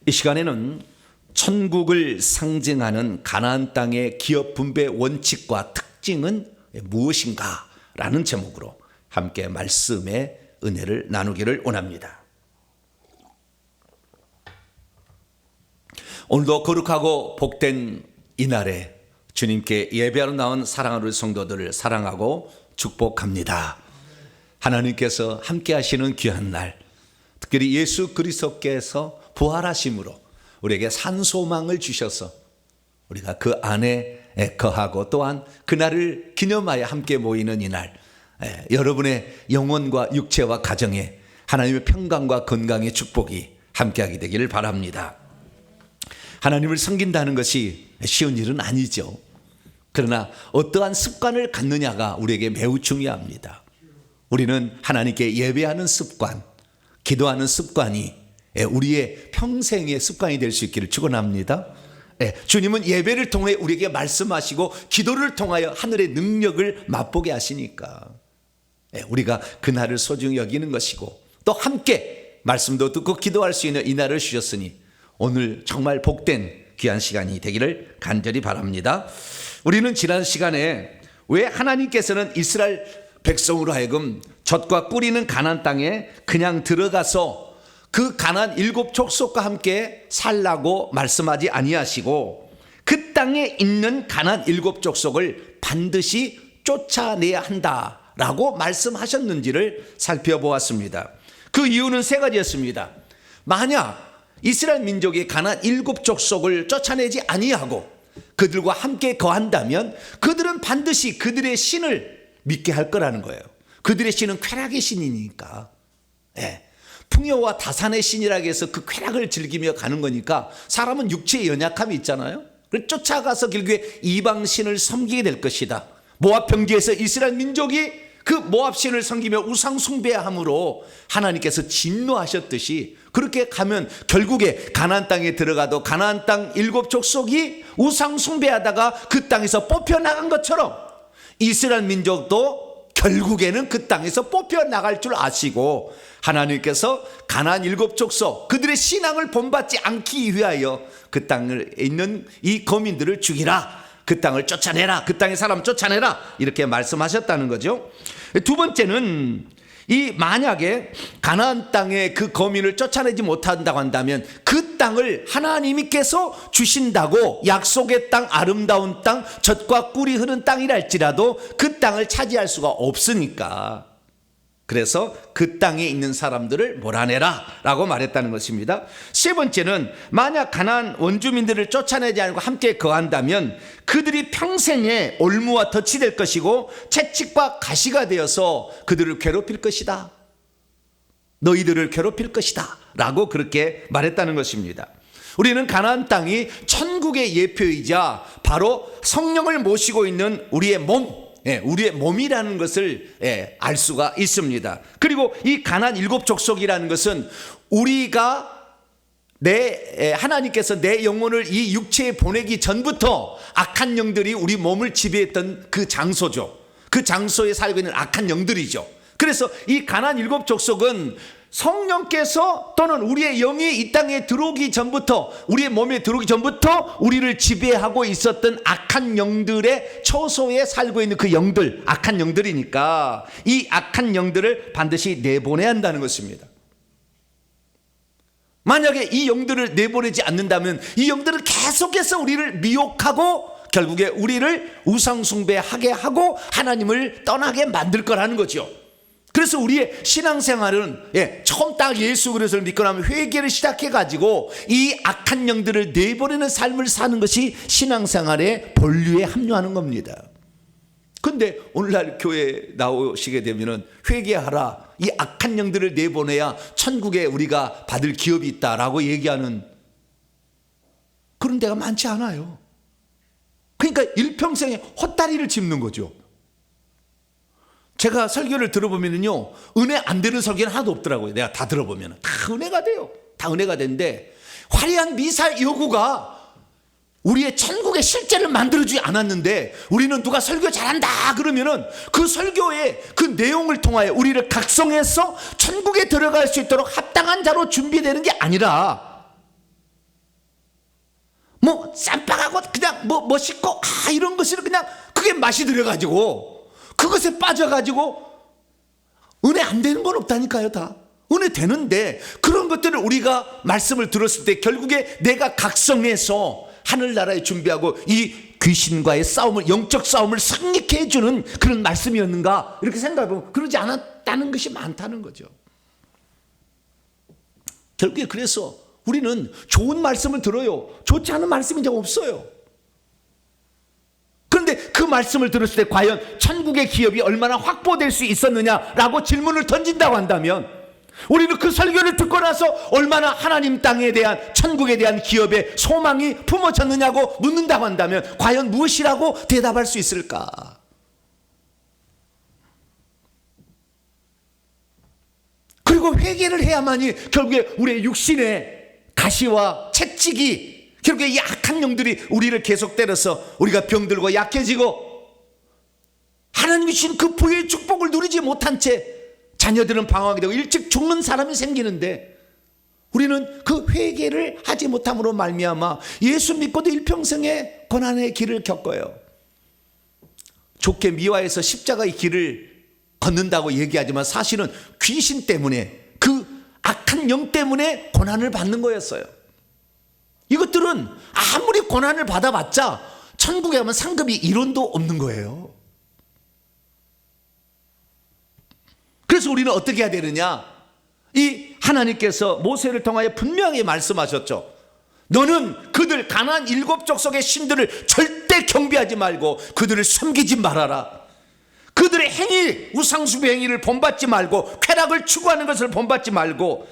이 시간에는 천국을 상징하는 가나안 땅의 기업 분배 원칙과 특징은 무엇인가? 라는 제목으로 함께 말씀의 은혜를 나누기를 원합니다. 오늘도 거룩하고 복된 이날에 주님께 예배하러 나온 사랑하는 성도들을 사랑하고 축복합니다. 하나님께서 함께 하시는 귀한 날, 특별히 예수 그리스도께서 부활하심으로 우리에게 산소망을 주셔서 우리가 그 안에 거하고 또한 그날을 기념하여 함께 모이는 이날, 여러분의 영혼과 육체와 가정에 하나님의 평강과 건강의 축복이 함께하게 되기를 바랍니다. 하나님을 섬긴다는 것이 쉬운 일은 아니죠. 그러나 어떠한 습관을 갖느냐가 우리에게 매우 중요합니다. 우리는 하나님께 예배하는 습관, 기도하는 습관이 우리의 평생의 습관이 될 수 있기를 축원합니다. 주님은 예배를 통해 우리에게 말씀하시고 기도를 통하여 하늘의 능력을 맛보게 하시니까 우리가 그날을 소중히 여기는 것이고, 또 함께 말씀도 듣고 기도할 수 있는 이 날을 주셨으니 오늘 정말 복된 귀한 시간이 되기를 간절히 바랍니다. 우리는 지난 시간에 왜 하나님께서는 이스라엘 백성으로 하여금 젖과 꿀이는 가나안 땅에 그냥 들어가서 그 가나안 7 족속과 함께 살라고 말씀하지 아니하시고 그 땅에 있는 가나안 7 족속을 반드시 쫓아내야 한다라고 말씀하셨는지를 살펴보았습니다. 그 이유는 3가지였습니다. 만약 이스라엘 민족이 가나안 7 족속을 쫓아내지 아니하고 그들과 함께 거한다면 그들은 반드시 그들의 신을 믿게 할 거라는 거예요. 그들의 신은 쾌락의 신이니까. 풍요와 다산의 신이라고 해서 그 쾌락을 즐기며 가는 거니까 사람은 육체의 연약함이 있잖아요. 그래서 쫓아가서 결국에 이방 신을 섬기게 될 것이다. 모압 평지에서 이스라엘 민족이 그 모압 신을 섬기며 우상 숭배함으로 하나님께서 진노하셨듯이 그렇게 가면 결국에 가나안 땅에 들어가도 가나안 땅 7 족속이 우상 숭배하다가 그 땅에서 뽑혀나간 것처럼 이스라엘 민족도 결국에는 그 땅에서 뽑혀나갈 줄 아시고 하나님께서 가나안 7 족속 그들의 신앙을 본받지 않기 위하여 그 땅에 있는 이 거민들을 죽이라, 그 땅을 쫓아내라, 그 땅의 사람 쫓아내라, 이렇게 말씀하셨다는 거죠. 2번째는 이 만약에 가나안 땅의 그 거민을 쫓아내지 못한다고 한다면 그 땅을 하나님께서 주신다고 약속의 땅, 아름다운 땅, 젖과 꿀이 흐르는 땅이랄지라도 그 땅을 차지할 수가 없으니까, 그래서 그 땅에 있는 사람들을 몰아내라 라고 말했다는 것입니다. 3번째는 만약 가나안 원주민들을 쫓아내지 않고 함께 거한다면 그들이 평생에 올무와 덫이 될 것이고 채찍과 가시가 되어서 그들을 괴롭힐 것이다, 너희들을 괴롭힐 것이다 라고 그렇게 말했다는 것입니다. 우리는 가나안 땅이 천국의 예표이자 바로 성령을 모시고 있는 우리의 몸이라는 것을 알 수가 있습니다. 그리고 이 가나안 7 족속이라는 것은 우리가 하나님께서 내 영혼을 이 육체에 보내기 전부터 악한 영들이 우리 몸을 지배했던 그 장소죠. 그 장소에 살고 있는 악한 영들이죠. 그래서 이 가나안 7 족속은 성령께서 또는 우리의 영이 이 땅에 들어오기 전부터, 우리의 몸에 들어오기 전부터 우리를 지배하고 있었던 악한 영들의 처소에 살고 있는 그 영들, 악한 영들이니까 이 악한 영들을 반드시 내보내야 한다는 것입니다. 만약에 이 영들을 내보내지 않는다면 이 영들은 계속해서 우리를 미혹하고 결국에 우리를 우상숭배하게 하고 하나님을 떠나게 만들 거라는 거죠. 그래서 우리의 신앙생활은 처음 딱 예수 그리스도를 믿고 나면 회개를 시작해가지고 이 악한 영들을 내버리는 삶을 사는 것이 신앙생활의 본류에 합류하는 겁니다. 근데 오늘날 교회에 나오시게 되면 회개하라, 이 악한 영들을 내보내야 천국에 우리가 받을 기업이 있다라고 얘기하는 그런 데가 많지 않아요. 그러니까 일평생에 헛다리를 짚는 거죠. 제가 설교를 들어보면요, 은혜 안 되는 설교는 하나도 없더라고요. 내가 다 들어보면 다 은혜가 돼요. 다 은혜가 되는데 화려한 미사 여구가 우리의 천국의 실제를 만들어주지 않았는데 우리는 누가 설교 잘한다 그러면은 그 설교의 그 내용을 통하여 우리를 각성해서 천국에 들어갈 수 있도록 합당한 자로 준비되는 게 아니라 뭐 쌈박하고 그냥 뭐 멋있고 이런 것을 그냥 그게 맛이 들어가지고 그것에 빠져가지고 은혜 안 되는 건 없다니까요. 다 은혜 되는데 그런 것들을 우리가 말씀을 들었을 때 결국에 내가 각성해서 하늘나라에 준비하고 이 귀신과의 싸움을, 영적 싸움을 승리케 해주는 그런 말씀이었는가 이렇게 생각해보면 그러지 않았다는 것이 많다는 거죠. 결국에 그래서 우리는 좋은 말씀을 들어요. 좋지 않은 말씀이 이제 없어요. 그런데 그 말씀을 들었을 때 과연 천국의 기업이 얼마나 확보될 수 있었느냐라고 질문을 던진다고 한다면 우리는 그 설교를 듣고 나서 얼마나 하나님 땅에 대한, 천국에 대한 기업의 소망이 품어졌느냐고 묻는다고 한다면 과연 무엇이라고 대답할 수 있을까? 그리고 회개를 해야만이 결국에 우리의 육신의 가시와 채찍이, 결국에 이 악한 영들이 우리를 계속 때려서 우리가 병들고 약해지고 하나님이 주신 그 부의 축복을 누리지 못한 채 자녀들은 방황하게 되고 일찍 죽는 사람이 생기는데 우리는 그 회개를 하지 못함으로 말미암아 예수 믿고도 일평생의 고난의 길을 겪어요. 좋게 미화해서 십자가의 길을 걷는다고 얘기하지만 사실은 귀신 때문에, 그 악한 영 때문에 고난을 받는 거였어요. 이것들은 아무리 고난을 받아봤자 천국에 가면 상급이 이론도 없는 거예요. 그래서 우리는 어떻게 해야 되느냐? 이 하나님께서 모세를 통하여 분명히 말씀하셨죠. 너는 그들 가나안 7족속의 신들을 절대 경배하지 말고 그들을 섬기지 말아라. 그들의 행위, 우상숭배 행위를 본받지 말고 쾌락을 추구하는 것을 본받지 말고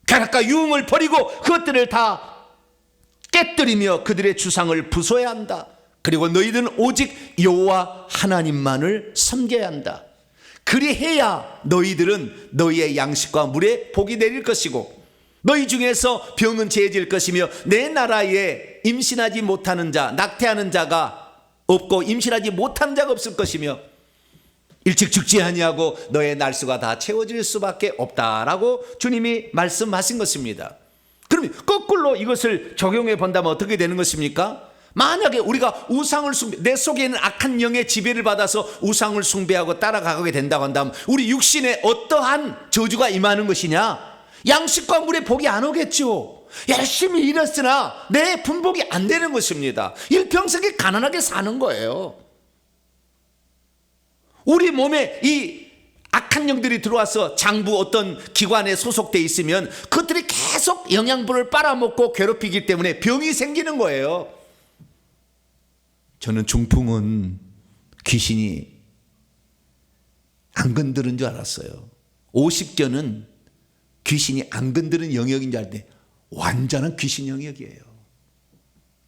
쾌락과 유흥을 버리고 그것들을 다 깨뜨리며 그들의 주상을 부숴야 한다. 그리고 너희들은 오직 여호와 하나님만을 섬겨야 한다. 그리해야 너희들은 너희의 양식과 물에 복이 내릴 것이고 너희 중에서 병은 제해질 것이며 내 나라에 임신하지 못하는 자, 낙태하는 자가 없고 임신하지 못하는 자가 없을 것이며 일찍 죽지 아니하고 너의 날수가 다 채워질 수밖에 없다라고 주님이 말씀하신 것입니다. 그럼 거꾸로 이것을 적용해 본다면 어떻게 되는 것입니까? 만약에 우리가 우상을 내 속에 있는 악한 영의 지배를 받아서 우상을 숭배하고 따라가게 된다고 한다면 우리 육신에 어떠한 저주가 임하는 것이냐? 양식과 물에 복이 안 오겠죠. 열심히 일했으나 내 분복이 안 되는 것입니다. 일평생에 가난하게 사는 거예요. 우리 몸에 이 악한 영들이 들어와서 장부 어떤 기관에 소속돼 있으면 그것들이 계속 영양분을 빨아먹고 괴롭히기 때문에 병이 생기는 거예요. 저는 중풍은 귀신이 안 건드는 줄 알았어요. 50견은 귀신이 안 건드는 영역인 줄 알았는데 완전한 귀신 영역이에요.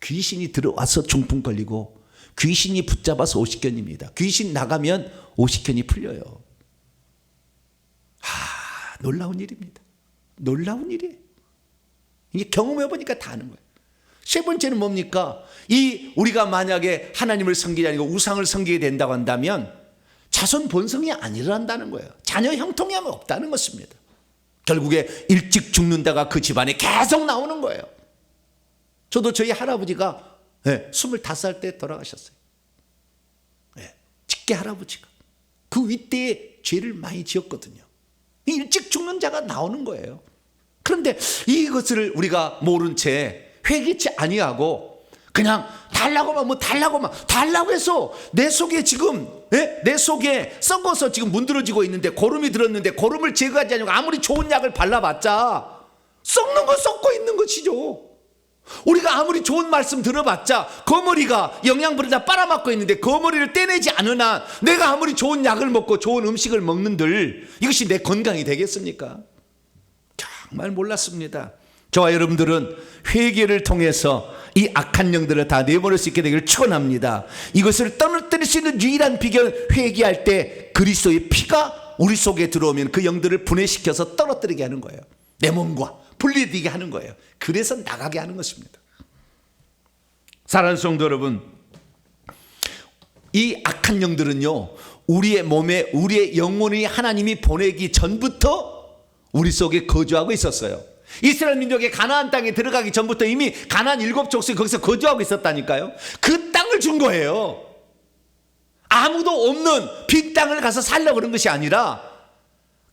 귀신이 들어와서 중풍 걸리고 귀신이 붙잡아서 50견입니다. 귀신 나가면 50견이 풀려요. 놀라운 일입니다. 놀라운 일이에요. 이게 경험해 보니까 다 아는 거예요. 세 번째는 뭡니까? 우리가 만약에 하나님을 섬기지 아니고 우상을 섬기게 된다고 한다면 자손 번성이 안 일어난다는 거예요. 자녀 형통이 없다는 것입니다. 결국에 일찍 죽는다가 그 집안에 계속 나오는 거예요. 저도 저희 할아버지가 25살 때 돌아가셨어요. 직계 할아버지가 그 윗대에 죄를 많이 지었거든요. 일찍 죽는 자가 나오는 거예요. 그런데 이것을 우리가 모른 채 회개치 아니하고 그냥 달라고 해서 내 속에 지금 내 속에 썩어서 지금 문드러지고 있는데 고름이 들었는데 고름을 제거하지 않고 아무리 좋은 약을 발라봤자 썩는 거 썩고 있는 것이죠. 우리가 아무리 좋은 말씀 들어봤자 거머리가 영양분을 다 빨아먹고 있는데 거머리를 떼내지 않은 한 내가 아무리 좋은 약을 먹고 좋은 음식을 먹는들 이것이 내 건강이 되겠습니까? 정말 몰랐습니다. 저와 여러분들은 회개를 통해서 이 악한 영들을 다 내버릴 수 있게 되기를 축원합니다. 이것을 떨어뜨릴 수 있는 유일한 비결, 회개할 때 그리스도의 피가 우리 속에 들어오면 그 영들을 분해시켜서 떨어뜨리게 하는 거예요. 내 몸과 분리되게 하는 거예요. 그래서 나가게 하는 것입니다. 사랑하는 성도 여러분, 이 악한 영들은요 우리의 몸에 우리의 영혼이 하나님이 보내기 전부터 우리 속에 거주하고 있었어요. 이스라엘 민족이 가나안 땅에 들어가기 전부터 이미 가나안 7족속이 거기서 거주하고 있었다니까요. 그 땅을 준 거예요. 아무도 없는 빈 땅을 가서 살려고 그런 것이 아니라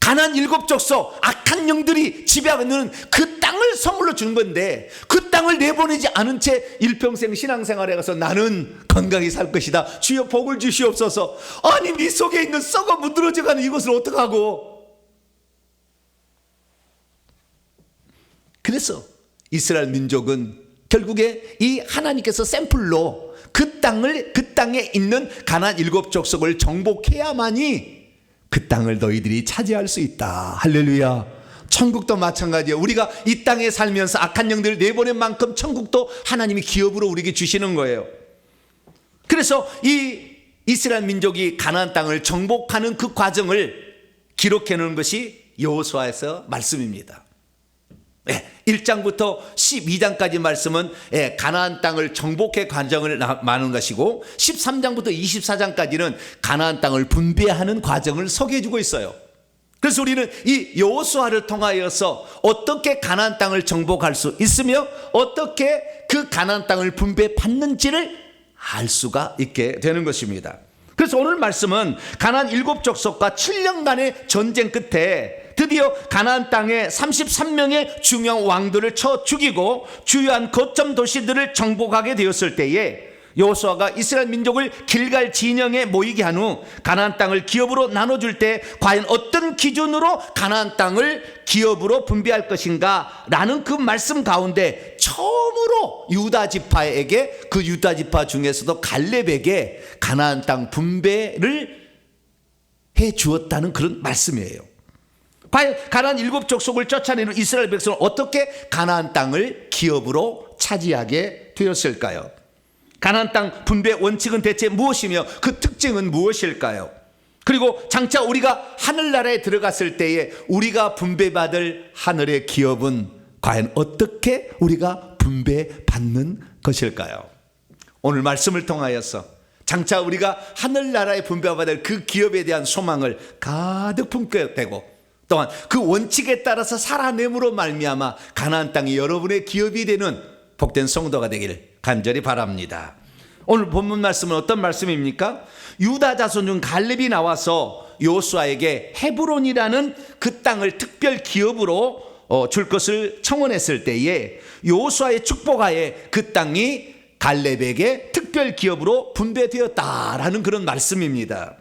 가나안 7족속 악한 영들이 지배하고 있는 그 땅을 선물로 준 건데, 그 땅을 내보내지 않은 채 일평생 신앙생활에 가서 나는 건강히 살 것이다, 주여 복을 주시옵소서. 아니, 네 속에 있는 썩어 무드러져가는 이것을 어떡하고. 그래서 이스라엘 민족은 결국에 이 하나님께서 샘플로 그 땅에 있는 가나안 7족속을 정복해야만이 그 땅을 너희들이 차지할 수 있다. 할렐루야. 천국도 마찬가지예요. 우리가 이 땅에 살면서 악한 영들을 내보낸 만큼 천국도 하나님이 기업으로 우리에게 주시는 거예요. 그래서 이 이스라엘 민족이 가나안 땅을 정복하는 그 과정을 기록해 놓은 것이 여호수아에서 말씀입니다. 1장부터 12장까지 말씀은 가나안 땅을 정복의 과정을 말하는 것이고, 13장부터 24장까지는 가나안 땅을 분배하는 과정을 소개해 주고 있어요. 그래서 우리는 이 여호수아를 통하여서 어떻게 가나안 땅을 정복할 수 있으며 어떻게 그 가나안 땅을 분배받는지를 알 수가 있게 되는 것입니다. 그래서 오늘 말씀은 가나안 7족속과 7년간의 전쟁 끝에 드디어 가나안 땅에 33명의 중요한 왕들을 쳐 죽이고 주요한 거점 도시들을 정복하게 되었을 때에 여호수아가 이스라엘 민족을 길갈 진영에 모이게 한 후 가나안 땅을 기업으로 나눠줄 때 과연 어떤 기준으로 가나안 땅을 기업으로 분배할 것인가 라는 그 말씀 가운데 처음으로 유다 지파에게, 그 유다 지파 중에서도 갈렙에게 가나안 땅 분배를 해 주었다는 그런 말씀이에요. 과연 가나안 7족속을 쫓아내는 이스라엘 백성은 어떻게 가나안 땅을 기업으로 차지하게 되었을까요? 가나안 땅 분배 원칙은 대체 무엇이며 그 특징은 무엇일까요? 그리고 장차 우리가 하늘나라에 들어갔을 때에 우리가 분배받을 하늘의 기업은 과연 어떻게 우리가 분배받는 것일까요? 오늘 말씀을 통하여서 장차 우리가 하늘나라에 분배받을 그 기업에 대한 소망을 가득 품게 되고, 또한 그 원칙에 따라서 살아냄으로 말미암아 가나안 땅이 여러분의 기업이 되는 복된 성도가 되기를 간절히 바랍니다. 오늘 본문 말씀은 어떤 말씀입니까? 유다 자손 중 갈렙이 나와서 여호수아에게 헤브론이라는 그 땅을 특별 기업으로 줄 것을 청원했을 때에 여호수아의 축복하에 그 땅이 갈렙에게 특별 기업으로 분배되었다라는 그런 말씀입니다.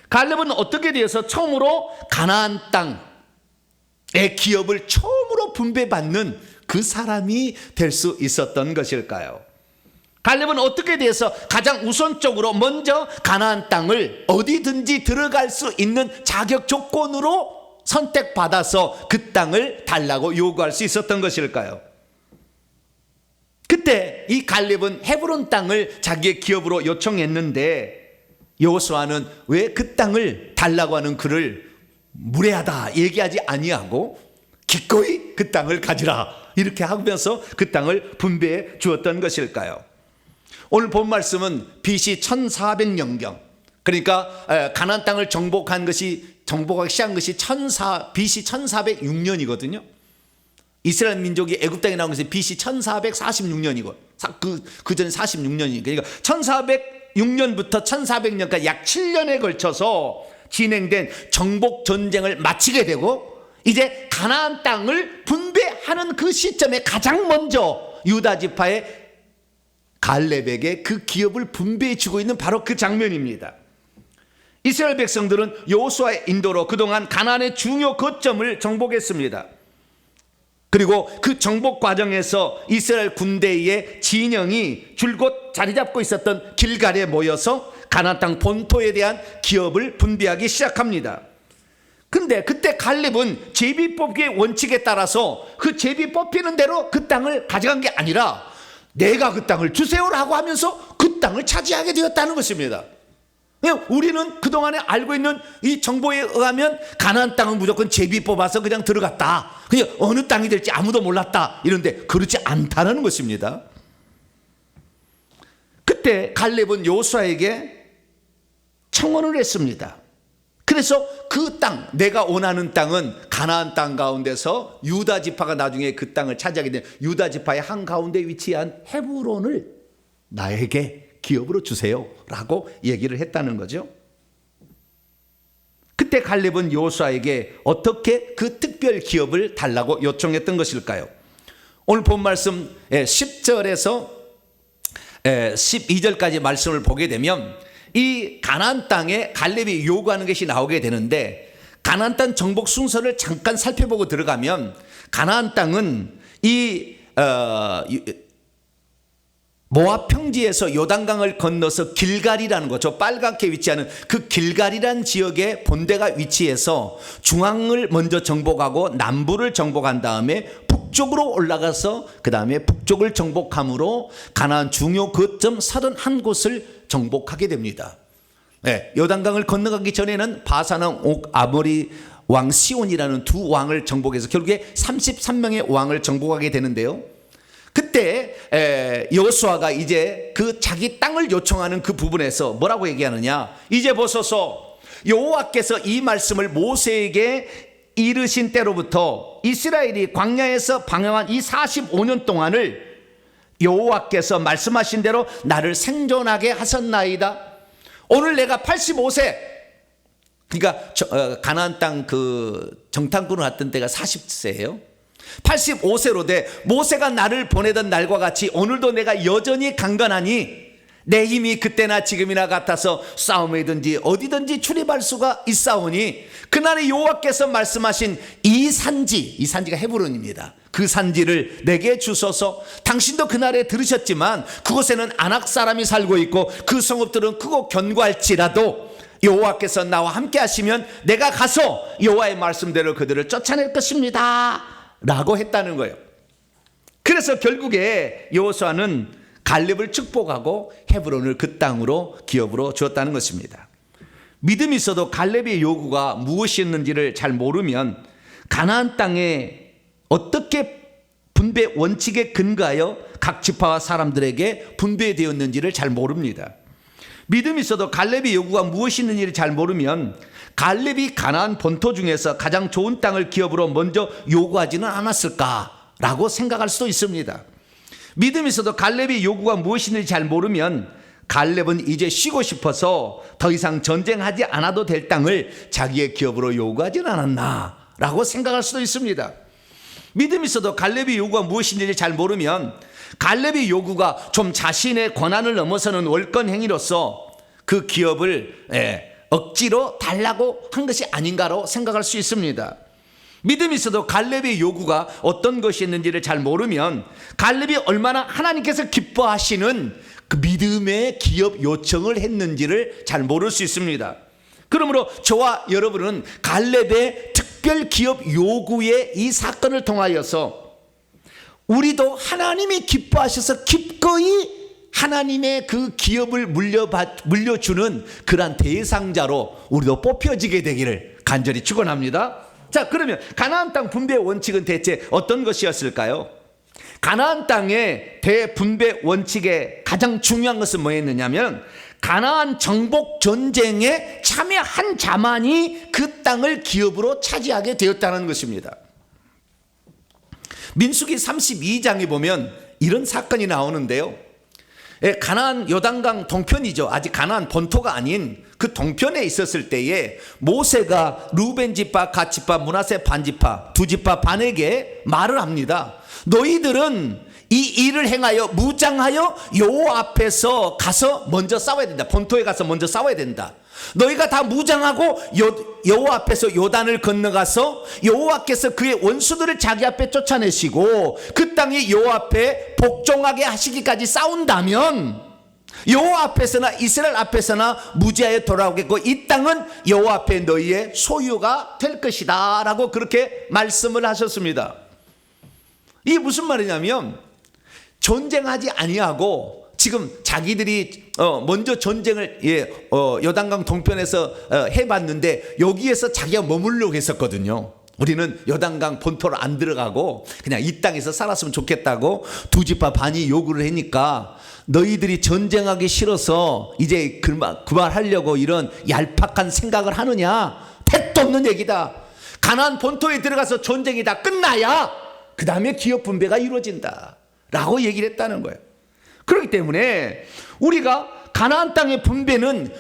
갈렙은 어떻게 되어서 처음으로 가나안 땅의 기업을 처음으로 분배받는 그 사람이 될 수 있었던 것일까요? 갈렙은 어떻게 돼서 가장 우선적으로 먼저 가나안 땅을 어디든지 들어갈 수 있는 자격 조건으로 선택받아서 그 땅을 달라고 요구할 수 있었던 것일까요? 그때 이 갈렙은 헤브론 땅을 자기의 기업으로 요청했는데 여호수아는 왜 그 땅을 달라고 하는 그를 무례하다 얘기하지 아니하고 기꺼이 그 땅을 가지라 이렇게 하면서 그 땅을 분배해 주었던 것일까요? 오늘 본 말씀은 BC 1400년경, 그러니까 가나안 땅을 정복하기 시작한 것이 BC 1406년이거든요. 이스라엘 민족이 애굽 땅에 나온 것이 BC 1446년이고 그 전에 46년이니까, 그러니까 1406년부터 1400년까지 약 7년에 걸쳐서 진행된 정복 전쟁을 마치게 되고, 이제 가나안 땅을 분배하는 그 시점에 가장 먼저 유다 지파의 갈렙에게 그 기업을 분배해 주고 있는 바로 그 장면입니다. 이스라엘 백성들은 여호수아의 인도로 그동안 가나안의 중요 거점을 정복했습니다. 그리고 그 정복 과정에서 이스라엘 군대의 진영이 줄곧 자리 잡고 있었던 길갈에 모여서 가나안 땅 본토에 대한 기업을 분배하기 시작합니다. 근데 그때 갈렙은 제비 뽑기의 원칙에 따라서 그 제비 뽑히는 대로 그 땅을 가져간 게 아니라 내가 그 땅을 주세요라고 하면서 그 땅을 차지하게 되었다는 것입니다. 우리는 그동안에 알고 있는 이 정보에 의하면 가나안 땅은 무조건 제비 뽑아서 그냥 들어갔다, 그냥 어느 땅이 될지 아무도 몰랐다, 이런데 그렇지 않다는 것입니다. 그때 갈렙은 여호수아에게 청원을 했습니다. 그래서 그 땅, 내가 원하는 땅은 가나안 땅 가운데서 유다 지파가 나중에 그 땅을 차지하게 된 유다 지파의 한가운데 위치한 헤브론을 나에게 기업으로 주세요 라고 얘기를 했다는 거죠. 그때 갈렙은 여호수아에게 어떻게 그 특별 기업을 달라고 요청했던 것일까요? 오늘 본 말씀 10절에서 12절까지 말씀을 보게 되면 이 가나안 땅에 갈렙이 요구하는 것이 나오게 되는데, 가나안 땅 정복 순서를 잠깐 살펴보고 들어가면 가나안 땅은 이 모압 평지에서 요단강을 건너서 길갈이라는 거, 저 빨갛게 위치하는 그 길갈이라는 지역에 본대가 위치해서 중앙을 먼저 정복하고 남부를 정복한 다음에 북쪽으로 올라가서 그 다음에 북쪽을 정복함으로 가나안 중요 거점 31곳을 정복하게 됩니다. 네, 요단강을 건너가기 전에는 바산왕 옥 아모리 왕 시온이라는 두 왕을 정복해서 결국에 33명의 왕을 정복하게 되는데요. 그때 여호수아가 이제 그 자기 땅을 요청하는 그 부분에서 뭐라고 얘기하느냐, 이제 보소서 여호와께서 이 말씀을 모세에게 이르신 때로부터 이스라엘이 광야에서 방황한 이 45년 동안을 여호와께서 말씀하신 대로 나를 생존하게 하셨나이다. 오늘 내가 85세, 그러니까 가나안 땅 그 정탐꾼을 했던 때가 40세예요 85세로 돼 모세가 나를 보내던 날과 같이 오늘도 내가 여전히 강건하니 내 힘이 그때나 지금이나 같아서 싸움이든지 어디든지 출입할 수가 있사오니 그날에 여호와께서 말씀하신 이 산지가 헤브론입니다. 그 산지를 내게 주소서. 당신도 그날에 들으셨지만 그곳에는 아낙 사람이 살고 있고 그 성읍들은 크고 견고할지라도 여호와께서 나와 함께 하시면 내가 가서 여호와의 말씀대로 그들을 쫓아낼 것입니다 라고 했다는 거예요. 그래서 결국에 여호수아는 갈렙을 축복하고 헤브론을 그 땅으로 기업으로 주었다는 것입니다. 믿음이 있어도 갈렙의 요구가 무엇이었는지를 잘 모르면 가나안 땅에 어떻게 분배 원칙에 근거하여 각 지파와 사람들에게 분배되었는지를 잘 모릅니다. 믿음이 있어도 갈렙의 요구가 무엇이었는지를 잘 모르면 갈렙이 가나안 본토 중에서 가장 좋은 땅을 기업으로 먼저 요구하지는 않았을까라고 생각할 수도 있습니다. 믿음이 있어도 갈렙의 요구가 무엇인지 잘 모르면 갈렙은 이제 쉬고 싶어서 더 이상 전쟁하지 않아도 될 땅을 자기의 기업으로 요구하지는 않았나 라고 생각할 수도 있습니다. 믿음이 있어도 갈렙의 요구가 무엇인지 잘 모르면 갈렙의 요구가 좀 자신의 권한을 넘어서는 월권 행위로서 그 기업을 억지로 달라고 한 것이 아닌가로 생각할 수 있습니다. 믿음이 있어도 갈렙의 요구가 어떤 것이었는지를 잘 모르면 갈렙이 얼마나 하나님께서 기뻐하시는 그 믿음의 기업 요청을 했는지를 잘 모를 수 있습니다. 그러므로 저와 여러분은 갈렙의 특별 기업 요구의 이 사건을 통하여서 우리도 하나님이 기뻐하셔서 기꺼이 하나님의 그 기업을 물려주는 그러한 대상자로 우리도 뽑혀지게 되기를 간절히 축원합니다. 자, 그러면 가나안 땅 분배 원칙은 대체 어떤 것이었을까요? 가나안 땅의 대분배 원칙의 가장 중요한 것은 뭐였느냐면 가나안 정복 전쟁에 참여한 자만이 그 땅을 기업으로 차지하게 되었다는 것입니다. 민수기 32장에 보면 이런 사건이 나오는데요. 가나안 요단강 동편이죠. 아직 가나안 본토가 아닌 그 동편에 있었을 때에 모세가 루벤 지파, 갓 지파, 므낫세 반 지파, 두 지파 반에게 말을 합니다. 너희들은 이 일을 행하여 무장하여 여호와 앞에서 가서 먼저 싸워야 된다. 본토에 가서 먼저 싸워야 된다. 너희가 다 무장하고 여호와 앞에서 요단을 건너가서 여호와께서 그의 원수들을 자기 앞에 쫓아내시고 그 땅이 여호와 앞에 복종하게 하시기까지 싸운다면 여호와 앞에서나 이스라엘 앞에서나 무지하여 돌아오겠고 이 땅은 여호와 앞에 너희의 소유가 될 것이다 라고 그렇게 말씀을 하셨습니다. 이게 무슨 말이냐면 전쟁하지 아니하고 지금 자기들이 먼저 전쟁을 요단강 동편에서 해봤는데 여기에서 자기가 머물려고 했었거든요. 우리는 요단강 본토로 안 들어가고 그냥 이 땅에서 살았으면 좋겠다고 두 지파 반이 요구를 하니까 너희들이 전쟁하기 싫어서 이제 그만하려고 이런 얄팍한 생각을 하느냐? 택도 없는 얘기다. 가나안 본토에 들어가서 전쟁이 다 끝나야 그 다음에 기업 분배가 이루어진다 라고 얘기를 했다는 거예요. 그렇기 때문에 우리가 가나안 땅의 분배는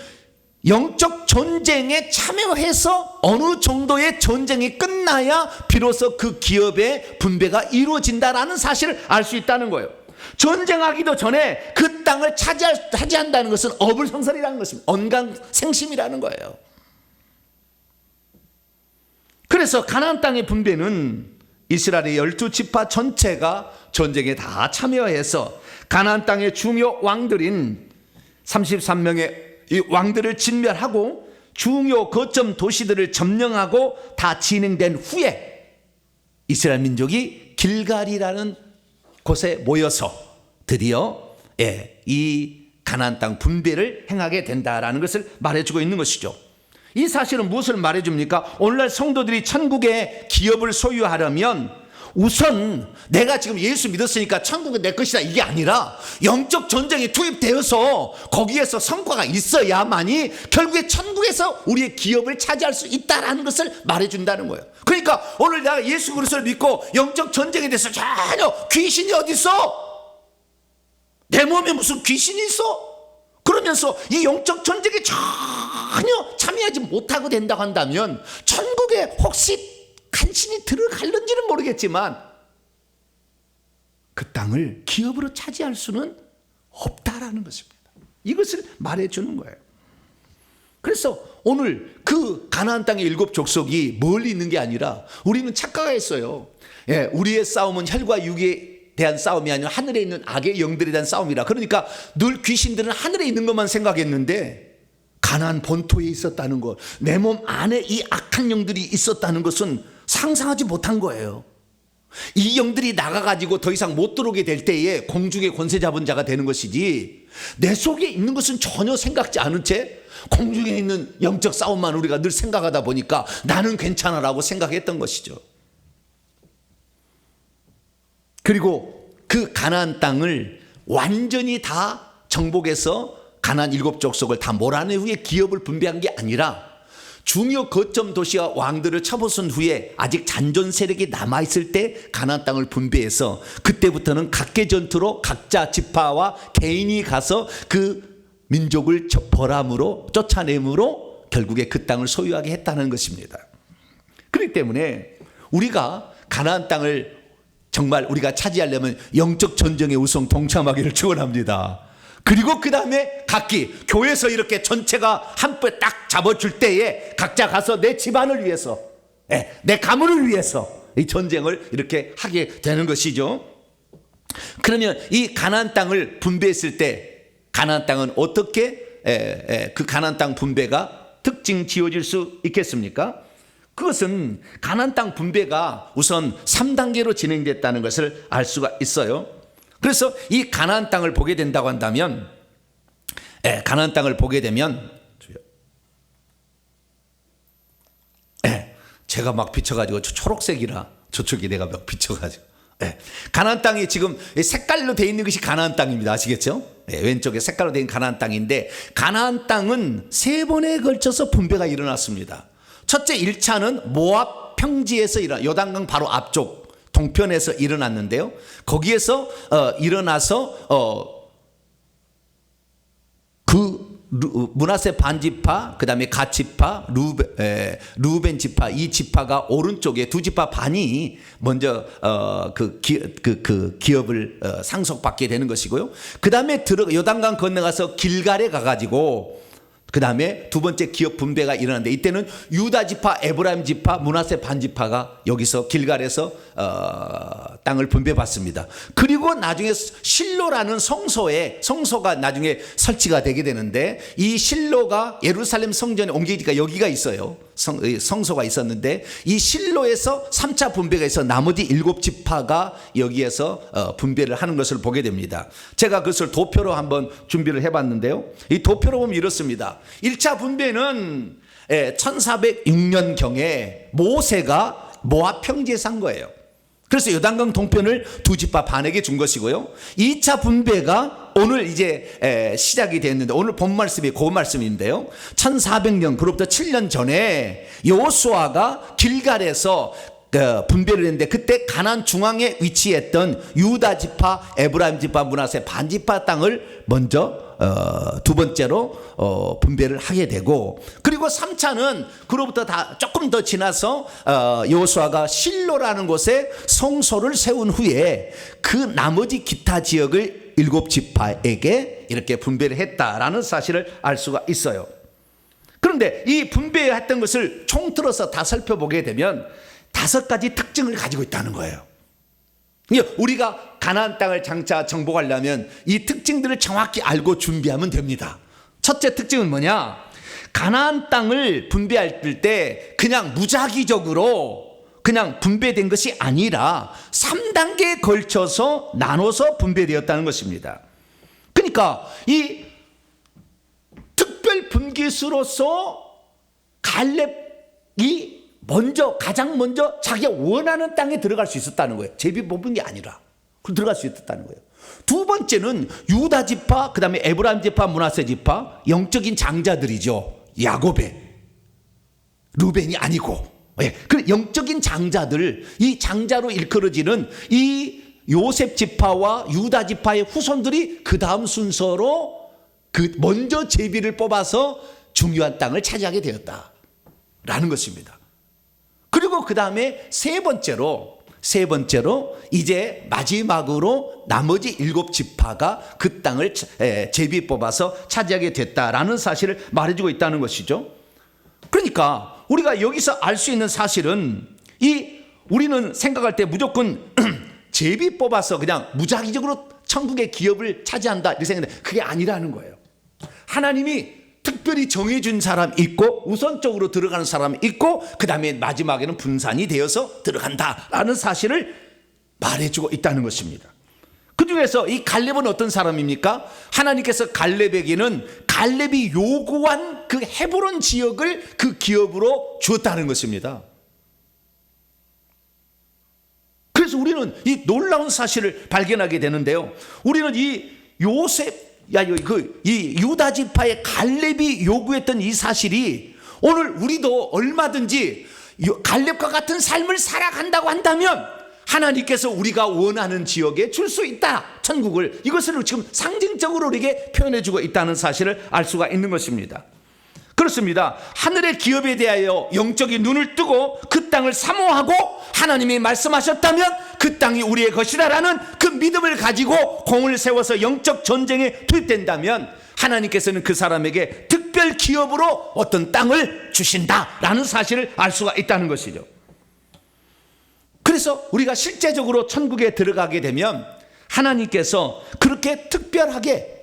영적 전쟁에 참여해서 어느 정도의 전쟁이 끝나야 비로소 그 기업의 분배가 이루어진다라는 사실을 알 수 있다는 거예요. 전쟁하기도 전에 그 땅을 차지한다는 것은 어불성설이라는 것입니다. 언강생심이라는 거예요. 그래서 가나안 땅의 분배는 이스라엘의 12지파 전체가 전쟁에 다 참여해서 가나안 땅의 중요 왕들인 33명의 이 왕들을 진멸하고 중요 거점 도시들을 점령하고 다 진행된 후에 이스라엘 민족이 길갈이라는 곳에 모여서 드디어 이 가나안 땅 분배를 행하게 된다라는 것을 말해주고 있는 것이죠. 이 사실은 무엇을 말해줍니까? 오늘날 성도들이 천국의 기업을 소유하려면 우선 내가 지금 예수 믿었으니까 천국은 내 것이다 이게 아니라 영적 전쟁에 투입되어서 거기에서 성과가 있어야만이 결국에 천국에서 우리의 기업을 차지할 수 있다는 것을 말해준다는 거예요. 그러니까 오늘 내가 예수 그리스도를 믿고 영적 전쟁에 대해서 전혀 귀신이 어디 있어? 내 몸에 무슨 귀신이 있어? 그러면서 이 영적 전쟁에 전혀 참여하지 못하고 된다고 한다면 천국에 혹시 간신히 들어갈는지는 모르겠지만 그 땅을 기업으로 차지할 수는 없다라는 것입니다. 이것을 말해주는 거예요. 그래서 오늘 그 가나안 땅의 7 족속이 멀리 있는 게 아니라 우리는 착각했어요. 우리의 싸움은 혈과 육에 대한 싸움이 아니라 하늘에 있는 악의 영들에 대한 싸움이라. 그러니까 늘 귀신들은 하늘에 있는 것만 생각했는데 가나안 본토에 있었다는 것, 내 몸 안에 이 악한 영들이 있었다는 것은 상상하지 못한 거예요. 이 영들이 나가가지고 더 이상 못 들어오게 될 때에 공중의 권세 잡은 자가 되는 것이지 내 속에 있는 것은 전혀 생각지 않은 채 공중에 있는 영적 싸움만 우리가 늘 생각하다 보니까 나는 괜찮아라고 생각했던 것이죠. 그리고 그 가나안 땅을 완전히 다 정복해서 가나안 7 족속을 다 몰아낸 후에 기업을 분배한 게 아니라 중요 거점 도시와 왕들을 쳐부순 후에 아직 잔존 세력이 남아있을 때 가나안 땅을 분배해서 그때부터는 각계 전투로 각자 지파와 개인이 가서 그 민족을 벌함으로 쫓아내므로 결국에 그 땅을 소유하게 했다는 것입니다. 그렇기 때문에 우리가 가나안 땅을 정말 우리가 차지하려면 영적 전쟁에 우선 동참하기를 축원합니다. 그리고 그 다음에 각기 교회에서 이렇게 전체가 한 뼈 딱 잡아줄 때에 각자 가서 내 집안을 위해서 내 가문을 위해서 이 전쟁을 이렇게 하게 되는 것이죠. 그러면 이 가나안 땅을 분배했을 때 가나안 땅은 어떻게 그 가나안 땅 분배가 특징 지어질 수 있겠습니까? 그것은 가나안 땅 분배가 우선 3단계로 진행됐다는 것을 알 수가 있어요. 그래서 이 가나안 땅을 보게 된다고 한다면 가나안 땅을 보게 되면 제가 막 비춰가지고 초록색이라 저쪽이 내가 막 비춰가지고 가나안 땅이 지금 색깔로 되어 있는 것이 가나안 땅입니다. 아시겠죠? 왼쪽에 색깔로 되어 있는 가나안 땅인데 가나안 땅은 3번에 걸쳐서 분배가 일어났습니다. 첫째 1차는 모압 평지에서 요단강 바로 앞쪽 동편에서 일어났는데요. 거기에서 일어나서 그 므낫세 반지파, 그 다음에 갓 지파, 루벤 지파, 이 지파가 오른쪽에 두 지파 반이 먼저 그 기업을 상속받게 되는 것이고요. 그 다음에 요단강 건너가서 길갈에 가가지고 그 다음에 두 번째 기업 분배가 일어났는데 이때는 유다 지파, 에브라임 지파, 므낫세 반지파가 여기서 길갈에서 땅을 분배받습니다. 그리고 나중에 실로라는 성소가 나중에 설치가 되게 되는데 이 실로가 예루살렘 성전에 옮기니까 여기가 있어요. 성소가 있었는데 이 실로에서 3차 분배가 있어 나머지 7지파가 여기에서 분배를 하는 것을 보게 됩니다. 제가 그것을 도표로 한번 준비를 해봤는데요. 이 도표로 보면 이렇습니다. 1차 분배는 1406년경에 모세가 모압 평지에 산 거예요. 그래서 요단강 동편을 두 지파 반에게 준 것이고요. 2차 분배가 오늘 이제 시작이 됐는데, 오늘 본 말씀이 그 말씀인데요. 1400년, 그로부터 7년 전에 여호수아가 길갈에서 분배를 했는데, 그때 가나안 중앙에 위치했던 유다 지파, 에브라임 지파, 므낫세 반지파 땅을 먼저 두 번째로 분배를 하게 되고, 그리고 3차는 그로부터 다 조금 더 지나서 여호수아가 실로라는 곳에 성소를 세운 후에 그 나머지 기타 지역을 7지파에게 이렇게 분배를 했다라는 사실을 알 수가 있어요. 그런데 이 분배했던 것을 총틀어서 다 살펴보게 되면 5가지 특징을 가지고 있다는 거예요. 우리가 가나안 땅을 장차 정복하려면 이 특징들을 정확히 알고 준비하면 됩니다. 첫째 특징은 뭐냐? 가나안 땅을 분배할 때 그냥 무작위적으로 그냥 분배된 것이 아니라 3단계에 걸쳐서 나눠서 분배되었다는 것입니다. 그러니까 이 특별 분기수로서 갈렙이 가장 먼저 자기가 원하는 땅에 들어갈 수 있었다는 거예요. 제비 뽑은 게 아니라 들어갈 수 있었다는 거예요. 두 번째는 유다 지파, 그 다음에 에브라임 지파, 므낫세 지파, 영적인 장자들이죠. 야곱의 루벤이 아니고, 그 영적인 장자들, 이 장자로 일컬어지는 이 요셉 지파와 유다 지파의 후손들이 그 다음 순서로 먼저 제비를 뽑아서 중요한 땅을 차지하게 되었다라는 것입니다. 그리고 그 다음에 세 번째로 이제 마지막으로 나머지 7지파가 그 땅을 제비 뽑아서 차지하게 됐다라는 사실을 말해주고 있다는 것이죠. 그러니까 우리가 여기서 알 수 있는 사실은, 우리는 생각할 때 무조건 제비 뽑아서 그냥 무작위적으로 천국의 기업을 차지한다 이렇게 생각하는데, 그게 아니라는 거예요. 하나님이 특별히 정해준 사람 있고, 우선적으로 들어가는 사람 있고, 그 다음에 마지막에는 분산이 되어서 들어간다라는 사실을 말해주고 있다는 것입니다. 그 중에서 이 갈렙은 어떤 사람입니까? 하나님께서 갈렙에게는 갈렙이 요구한 그 헤브론 지역을 그 기업으로 주었다는 것입니다. 그래서 우리는 이 놀라운 사실을 발견하게 되는데요. 우리는 이 이 유다 지파의 갈렙이 요구했던 이 사실이, 오늘 우리도 얼마든지 갈렙과 같은 삶을 살아간다고 한다면 하나님께서 우리가 원하는 지역에 줄 수 있다, 천국을. 이것을 지금 상징적으로 우리에게 표현해주고 있다는 사실을 알 수가 있는 것입니다. 그렇습니다. 하늘의 기업에 대하여 영적인 눈을 뜨고 그 땅을 사모하고 하나님이 말씀하셨다면 그 땅이 우리의 것이라라는 그 믿음을 가지고 공을 세워서 영적 전쟁에 투입된다면 하나님께서는 그 사람에게 특별 기업으로 어떤 땅을 주신다라는 사실을 알 수가 있다는 것이죠. 그래서 우리가 실제적으로 천국에 들어가게 되면 하나님께서 그렇게 특별하게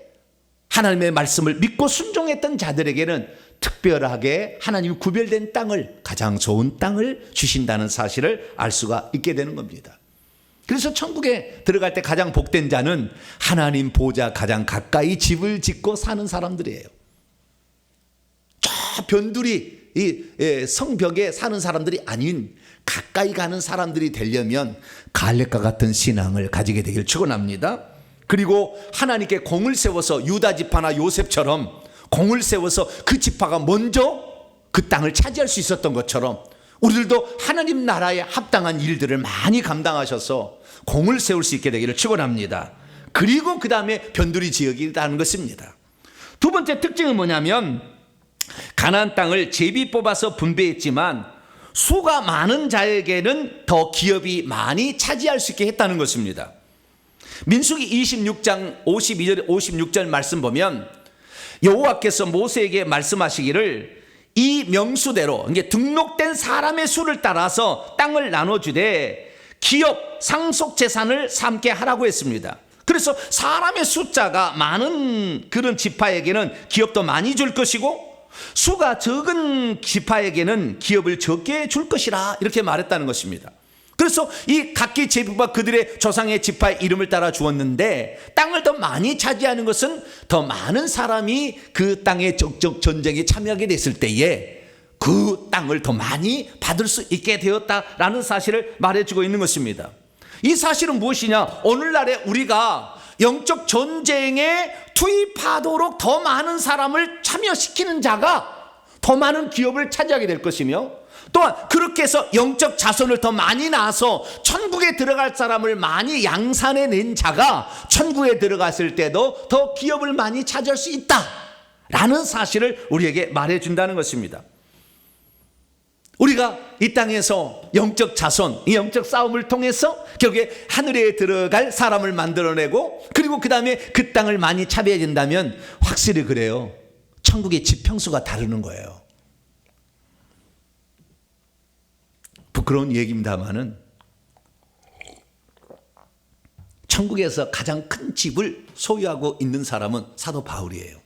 하나님의 말씀을 믿고 순종했던 자들에게는 특별하게 하나님이 구별된 땅을, 가장 좋은 땅을 주신다는 사실을 알 수가 있게 되는 겁니다. 그래서 천국에 들어갈 때 가장 복된 자는 하나님 보좌 가장 가까이 집을 짓고 사는 사람들이에요. 저 변두리 성벽에 사는 사람들이 아닌 가까이 가는 사람들이 되려면 갈렙과 같은 신앙을 가지게 되길 축원합니다. 그리고 하나님께 공을 세워서 유다 지파나 요셉처럼 공을 세워서 그 지파가 먼저 그 땅을 차지할 수 있었던 것처럼 우리들도 하나님 나라에 합당한 일들을 많이 감당하셔서 공을 세울 수 있게 되기를 축원합니다. 그리고 그 다음에 변두리 지역이라는 것입니다. 두 번째 특징은 뭐냐면, 가나안 땅을 제비 뽑아서 분배했지만 수가 많은 자에게는 더 기업이 많이 차지할 수 있게 했다는 것입니다. 민수기 26장 52절 56절 말씀 보면 여호와께서 모세에게 말씀하시기를 이 명수대로, 이게 등록된 사람의 수를 따라서 땅을 나눠주되 기업 상속 재산을 삼게 하라고 했습니다. 그래서 사람의 숫자가 많은 그런 지파에게는 기업도 많이 줄 것이고 수가 적은 지파에게는 기업을 적게 줄 것이라 이렇게 말했다는 것입니다. 그래서 이 각기 제비가 그들의 조상의 지파의 이름을 따라 주었는데, 땅을 더 많이 차지하는 것은 더 많은 사람이 그 땅의 적적 전쟁에 참여하게 됐을 때에 그 땅을 더 많이 받을 수 있게 되었다라는 사실을 말해주고 있는 것입니다. 이 사실은 무엇이냐? 오늘날에 우리가 영적 전쟁에 투입하도록 더 많은 사람을 참여시키는 자가 더 많은 기업을 차지하게 될 것이며, 또한 그렇게 해서 영적 자손을 더 많이 낳아서 천국에 들어갈 사람을 많이 양산해낸 자가 천국에 들어갔을 때도 더 기업을 많이 차지할 수 있다라는 사실을 우리에게 말해준다는 것입니다. 우리가 이 땅에서 영적 자손, 이 영적 싸움을 통해서 결국에 하늘에 들어갈 사람을 만들어내고, 그리고 그 다음에 그 땅을 많이 차지해야 된다면 확실히 그래요. 천국의 지평수가 다르는 거예요. 부끄러운 얘기입니다만은 천국에서 가장 큰 집을 소유하고 있는 사람은 사도 바울이에요.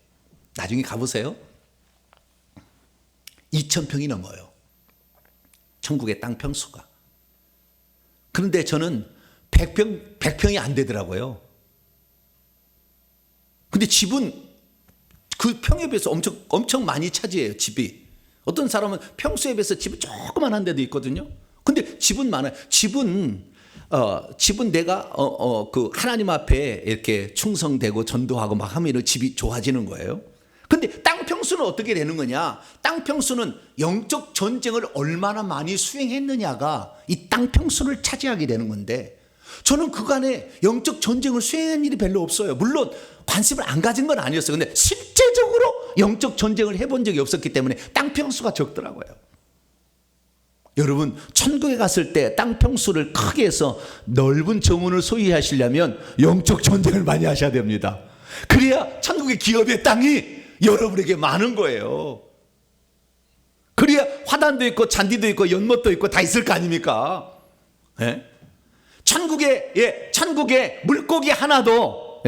나중에 가보세요. 2,000평이 넘어요. 천국의 땅 평수가. 그런데 저는 100평이 안 되더라고요. 근데 집은 그 평에 비해서 엄청 많이 차지해요, 집이. 어떤 사람은 평수에 비해서 집이 조그만한 데도 있거든요. 근데 집은 많아요. 집은 내가 그 하나님 앞에 이렇게 충성되고 전도하고 막 하면 집이 좋아지는 거예요. 근데 땅 평수는 어떻게 되는 거냐? 땅 평수는 영적 전쟁을 얼마나 많이 수행했느냐가 이 땅 평수를 차지하게 되는 건데, 저는 그간에 영적 전쟁을 수행한 일이 별로 없어요. 물론 관심을 안 가진 건 아니었어요. 근데 실제적으로 영적 전쟁을 해본 적이 없었기 때문에 땅 평수가 적더라고요. 여러분, 천국에 갔을 때 땅 평수를 크게 해서 넓은 정원을 소유하시려면 영적 전쟁을 많이 하셔야 됩니다. 그래야 천국의 기업의 땅이 여러분에게 많은 거예요. 그래야 화단도 있고 잔디도 있고 연못도 있고 다 있을 거 아닙니까? 예? 천국에 물고기 하나도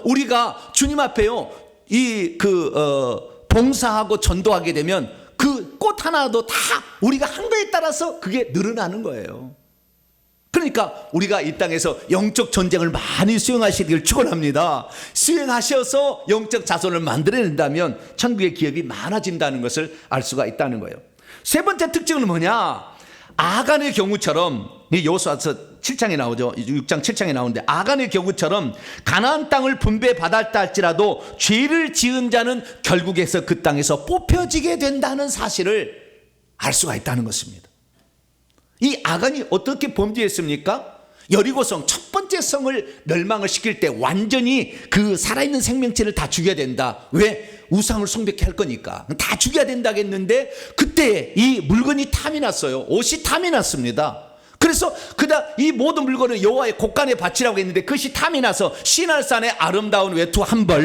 우리가 주님 앞에요 봉사하고 전도하게 되면 그 꽃 하나도 다 우리가 한 거에 따라서 그게 늘어나는 거예요. 그러니까 우리가 이 땅에서 영적 전쟁을 많이 수행하시길 축원합니다. 수행하셔서 영적 자손을 만들어낸다면 천국의 기업이 많아진다는 것을 알 수가 있다는 거예요. 세 번째 특징은 뭐냐? 아간의 경우처럼, 여호수아서 7장에 나오죠. 6장 7장에 나오는데, 아간의 경우처럼 가나안 땅을 분배받았다 할지라도 죄를 지은 자는 결국에서 그 땅에서 뽑혀지게 된다는 사실을 알 수가 있다는 것입니다. 이 아간이 어떻게 범죄했습니까? 여리고성 첫 번째 성을 멸망을 시킬 때 완전히 그 살아있는 생명체를 다 죽여야 된다. 왜? 우상을 숭배케 할 거니까 다 죽여야 된다겠는데, 그때 이 물건이 탐이 났어요. 옷이 탐이 났습니다. 그래서 이 모든 물건을 여호와의 곳간에 바치라고 했는데, 그것이 탐이 나서 시날산의 아름다운 외투 한 벌,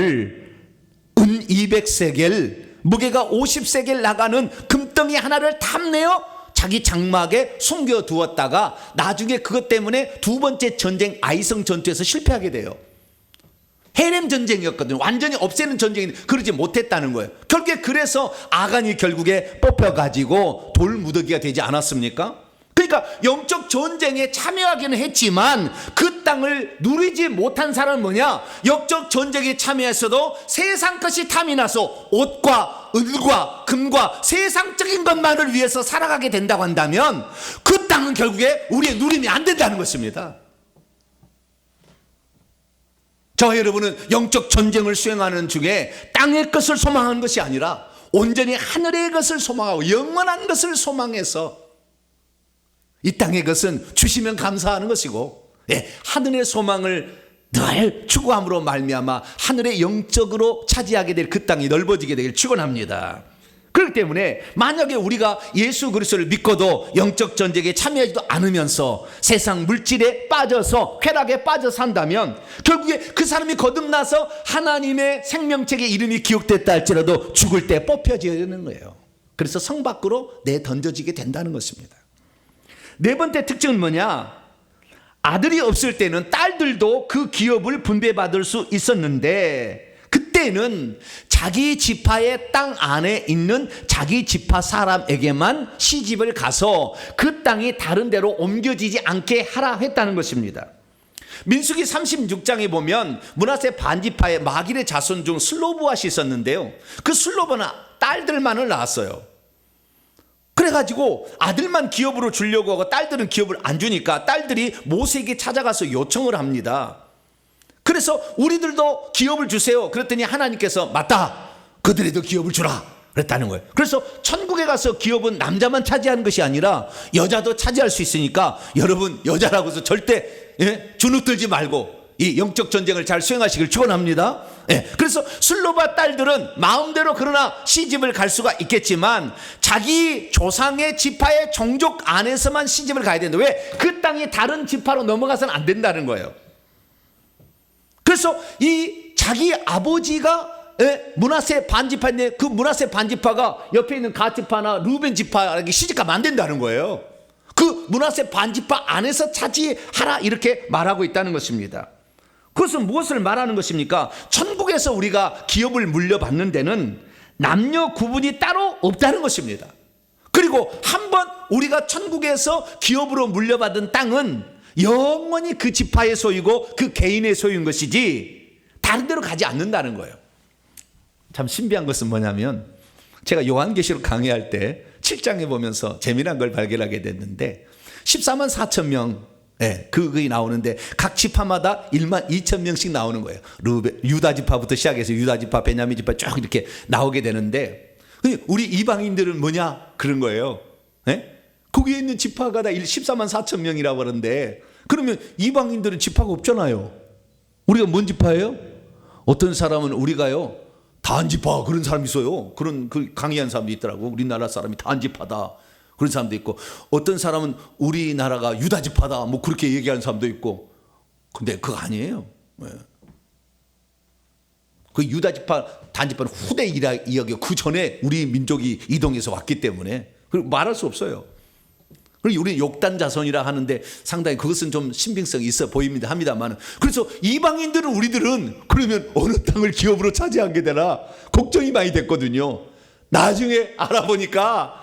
은 200세겔, 무게가 50세겔 나가는 금덩이 하나를 탐내어 자기 장막에 숨겨두었다가 나중에 그것 때문에 두 번째 전쟁 아이성 전투에서 실패하게 돼요. 헤렘 전쟁이었거든요. 완전히 없애는 전쟁인데 그러지 못했다는 거예요. 결국에 그래서 아간이 결국에 뽑혀가지고 돌무더기가 되지 않았습니까? 그러니까 영적 전쟁에 참여하기는 했지만 그 땅을 누리지 못한 사람은 뭐냐? 영적 전쟁에 참여했어도 세상 것이 탐이 나서 옷과 은과 금과 세상적인 것만을 위해서 살아가게 된다고 한다면 그 땅은 결국에 우리의 누림이 안 된다는 것입니다. 저와 여러분은 영적 전쟁을 수행하는 중에 땅의 것을 소망하는 것이 아니라 온전히 하늘의 것을 소망하고 영원한 것을 소망해서, 이 땅의 것은 주시면 감사하는 것이고, 하늘의 소망을 늘 추구함으로 말미암아 하늘의 영적으로 차지하게 될 그 땅이 넓어지게 되길 축원합니다. 그렇기 때문에 만약에 우리가 예수 그리스도를 믿고도 영적 전쟁에 참여하지도 않으면서 세상 물질에 빠져서 쾌락에 빠져 산다면 결국에 그 사람이 거듭나서 하나님의 생명책의 이름이 기록됐다 할지라도 죽을 때 뽑혀져야 되는 거예요. 그래서 성 밖으로 내던져지게 된다는 것입니다. 네 번째 특징은 뭐냐? 아들이 없을 때는 딸들도 그 기업을 분배받을 수 있었는데, 그때는 자기 지파의 땅 안에 있는 자기 지파 사람에게만 시집을 가서 그 땅이 다른 데로 옮겨지지 않게 하라 했다는 것입니다. 민수기 36장에 보면 므낫세 반지파의 마길의 자손 중 슬로브앗이 있었는데요, 그 슬로브는 딸들만을 낳았어요. 그래가지고 아들만 기업으로 주려고 하고 딸들은 기업을 안 주니까 딸들이 모세에게 찾아가서 요청을 합니다. 그래서 우리들도 기업을 주세요. 그랬더니 하나님께서 맞다, 그들에도 기업을 주라 그랬다는 거예요. 그래서 천국에 가서 기업은 남자만 차지하는 것이 아니라 여자도 차지할 수 있으니까 여러분, 여자라고 해서 절대 주눅들지 말고 이 영적 전쟁을 잘 수행하시길 축원합니다. 그래서 슬로바 딸들은 마음대로 그러나 시집을 갈 수가 있겠지만 자기 조상의 지파의 종족 안에서만 시집을 가야 되는데 왜? 그 땅이 다른 지파로 넘어가서는 안 된다는 거예요. 그래서 이 자기 아버지가 므낫세 반지파인데 그 므낫세 반지파가 옆에 있는 갓 지파나 루벤 지파에게 시집가면 안 된다는 거예요. 그 므낫세 반지파 안에서 차지하라 이렇게 말하고 있다는 것입니다. 그것은 무엇을 말하는 것입니까? 천국에서 우리가 기업을 물려받는 데는 남녀 구분이 따로 없다는 것입니다. 그리고 한번 우리가 천국에서 기업으로 물려받은 땅은 영원히 그 지파의 소유고 그 개인의 소유인 것이지 다른 데로 가지 않는다는 거예요. 참 신비한 것은 뭐냐면 제가 요한계시록 강의할 때 7장에 보면서 재미난 걸 발견하게 됐는데 14만 4천 명 그게 나오는데 각 지파마다 1만 2천 명씩 나오는 거예요. 유다 지파부터 시작해서 유다 지파, 베냐민 지파 쭉 이렇게 나오게 되는데 우리 이방인들은 뭐냐 그런 거예요. 거기에 있는 지파가 다 14만 4천 명이라고 하는데 그러면 이방인들은 지파가 없잖아요. 우리가 뭔 지파예요? 어떤 사람은 우리가요 단지파 그런 사람이 있어요. 그런 그 강의한 사람도 있더라고. 우리나라 사람이 단지파다 그런 사람도 있고, 어떤 사람은 우리나라가 유다지파다 뭐 그렇게 얘기하는 사람도 있고. 근데 그거 아니에요. 그 유다지파 단지파는 후대 이야기고 그 전에 우리 민족이 이동해서 왔기 때문에 말할 수 없어요. 그리고 우리는 욕단 자손이라 하는데 상당히 그것은 좀 신빙성이 있어 보입니다 합니다만, 그래서 이방인들은 우리들은 그러면 어느 땅을 기업으로 차지하게 되나 걱정이 많이 됐거든요. 나중에 알아보니까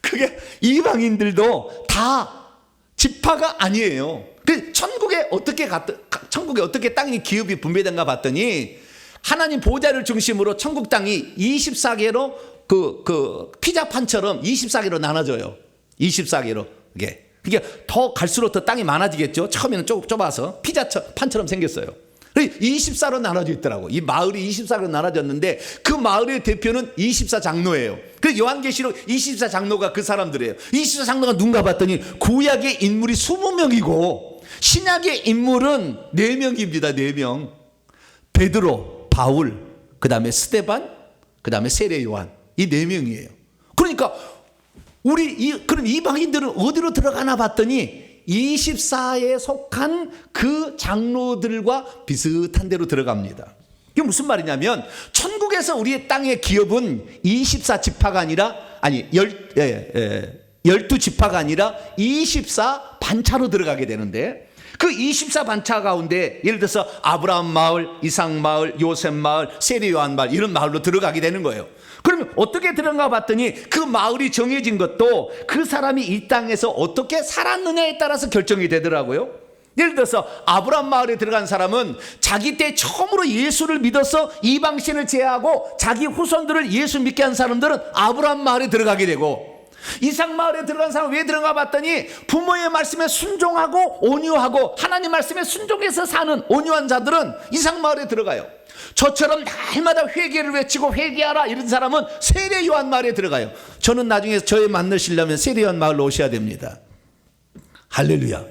그게 이방인들도 다 지파가 아니에요. 그 천국에 어떻게 땅이 기업이 분배된가 봤더니 하나님 보좌를 중심으로 천국 땅이 24개로 그 피자판처럼 24개로 나눠져요. 24개로. 그게 더 갈수록 더 땅이 많아지겠죠. 처음에는 좁아서 피자판처럼 생겼어요. 24로 나눠져 있더라고. 이 마을이 24로 나눠졌는데 그 마을의 대표는 24장로예요. 그 요한계시록 24장로가 그 사람들이에요. 24장로가 누군가 봤더니 구약의 인물이 20명이고 신약의 인물은 4명입니다. 4명. 베드로, 바울, 그 다음에 스데반, 그 다음에 세례 요한. 이 4명이에요. 그러니까 그럼 이방인들은 어디로 들어가나 봤더니 24에 속한 그 장로들과 비슷한 데로 들어갑니다. 이게 무슨 말이냐면 천국에서 우리의 땅의 기업은 24지파가 아니라 12지파가 아니라 24반차로 들어가게 되는데 그 24반차 가운데 예를 들어서 아브라함 마을, 이삭 마을, 요셉 마을, 세례 요한 마을 이런 마을로 들어가게 되는 거예요. 그러면 어떻게 들어가 봤더니 그 마을이 정해진 것도 그 사람이 이 땅에서 어떻게 살았느냐에 따라서 결정이 되더라고요. 예를 들어서 아브라함 마을에 들어간 사람은 자기 때 처음으로 예수를 믿어서 이방신을 제하고 자기 후손들을 예수 믿게 한 사람들은 아브라함 마을에 들어가게 되고, 이삭 마을에 들어간 사람은 왜 들어가 봤더니 부모의 말씀에 순종하고 온유하고 하나님 말씀에 순종해서 사는 온유한 자들은 이삭 마을에 들어가요. 저처럼 날마다 회개를 외치고 회개하라 이런 사람은 세례 요한 마을에 들어가요. 저는 나중에 저를 만나시려면 세례 요한 마을로 오셔야 됩니다. 할렐루야.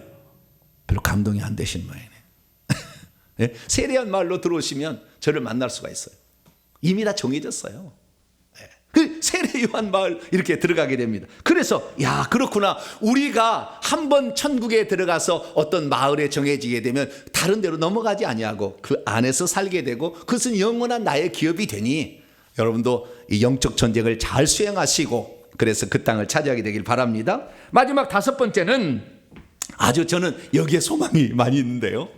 별로 감동이 안 되신 모양이네. 세례 요한 마을로 들어오시면 저를 만날 수가 있어요. 이미 다 정해졌어요. 그 세례 요한 마을 이렇게 들어가게 됩니다. 그래서 그렇구나. 우리가 한번 천국에 들어가서 어떤 마을에 정해지게 되면 다른 데로 넘어가지 아니하고 그 안에서 살게 되고 그것은 영원한 나의 기업이 되니 여러분도 이 영적 전쟁을 잘 수행하시고 그래서 그 땅을 차지하게 되길 바랍니다. 마지막 5번째는 아주 저는 여기에 소망이 많이 있는데요.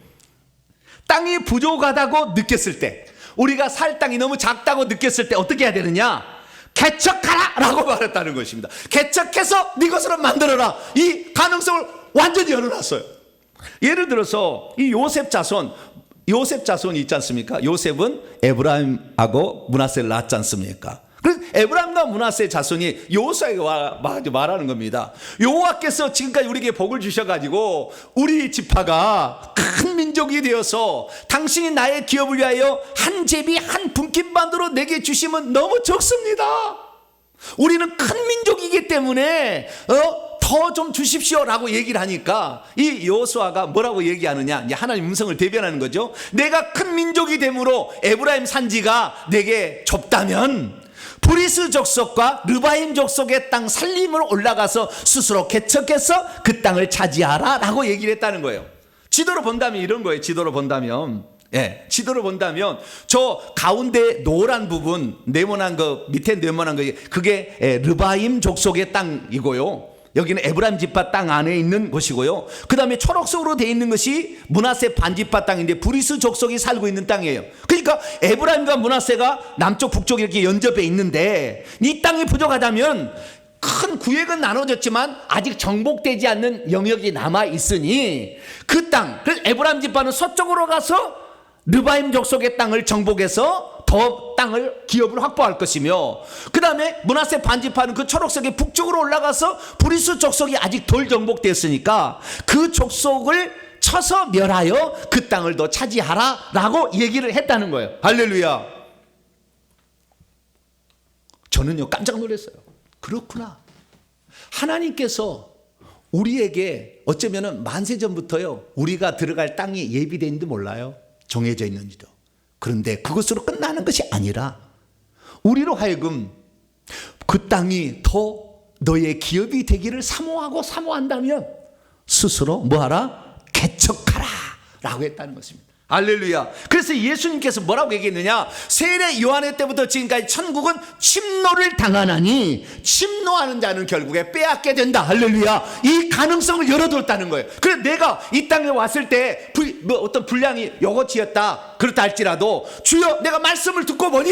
땅이 부족하다고 느꼈을 때, 우리가 살 땅이 너무 작다고 느꼈을 때 어떻게 해야 되느냐? 개척하라 라고 말했다는 것입니다. 개척해서 네 것으로 만들어라. 이 가능성을 완전히 열어놨어요. 예를 들어서 이 요셉 자손이 있지 않습니까? 요셉은 에브라임하고 므낫세를 낳았지 않습니까? 그래서 에브라임과 므낫세 자손이 여호수아에게 말하는 겁니다. 여호와께서 지금까지 우리에게 복을 주셔가지고 우리 지파가 큰 민족이 되어서 당신이 나의 기업을 위하여 한 제비 한 분깃반으로 내게 주시면 너무 적습니다. 우리는 큰 민족이기 때문에 더 좀 주십시오라고 얘기를 하니까 이 여호수아가 뭐라고 얘기하느냐, 이제 하나님 음성을 대변하는 거죠. 내가 큰 민족이 되므로 에브라임 산지가 내게 좁다면 브리스 족속과 르바임 족속의 땅 살림으로 올라가서 스스로 개척해서 그 땅을 차지하라 라고 얘기를 했다는 거예요. 지도로 본다면 이런 거예요. 지도로 본다면 저 가운데 노란 부분, 네모난 거, 밑에 네모난 거, 그게 르바임 족속의 땅이고요. 여기는 에브라임 지파 땅 안에 있는 곳이고요. 그 다음에 초록색으로 되어 있는 것이 므낫세 반지파 땅인데 브리스 족속이 살고 있는 땅이에요. 그러니까 에브라임과 므낫세가 남쪽 북쪽 이렇게 연접해 있는데 이 땅이 부족하다면 큰 구역은 나눠졌지만 아직 정복되지 않는 영역이 남아 있으니 그 땅, 그래서 에브라임 지파는 서쪽으로 가서 르바임 족속의 땅을 정복해서 더 땅을 기업을 확보할 것이며, 그 다음에 므낫세 반지파는 그 초록색의 북쪽으로 올라가서 브리스 족속이 아직 덜 정복됐으니까 그 족속을 쳐서 멸하여 그 땅을 더 차지하라 라고 얘기를 했다는 거예요. 할렐루야. 저는요 깜짝 놀랐어요. 그렇구나. 하나님께서 우리에게 어쩌면 만세전부터요 우리가 들어갈 땅이 예비되어 있는지 몰라요. 정해져 있는지도. 그런데 그것으로 끝나는 것이 아니라 우리로 하여금 그 땅이 더 너의 기업이 되기를 사모한다면 스스로 뭐하라? 개척하라 라고 했다는 것입니다. 할렐루야. 그래서 예수님께서 뭐라고 얘기했느냐, 세례 요한의 때부터 지금까지 천국은 침노를 당하나니 침노하는 자는 결국에 빼앗게 된다. 할렐루야. 이 가능성을 열어뒀다는 거예요. 그래서 내가 이 땅에 왔을 때 어떤 분량이 요것이었다 그렇다 할지라도 주여 내가 말씀을 듣고 보니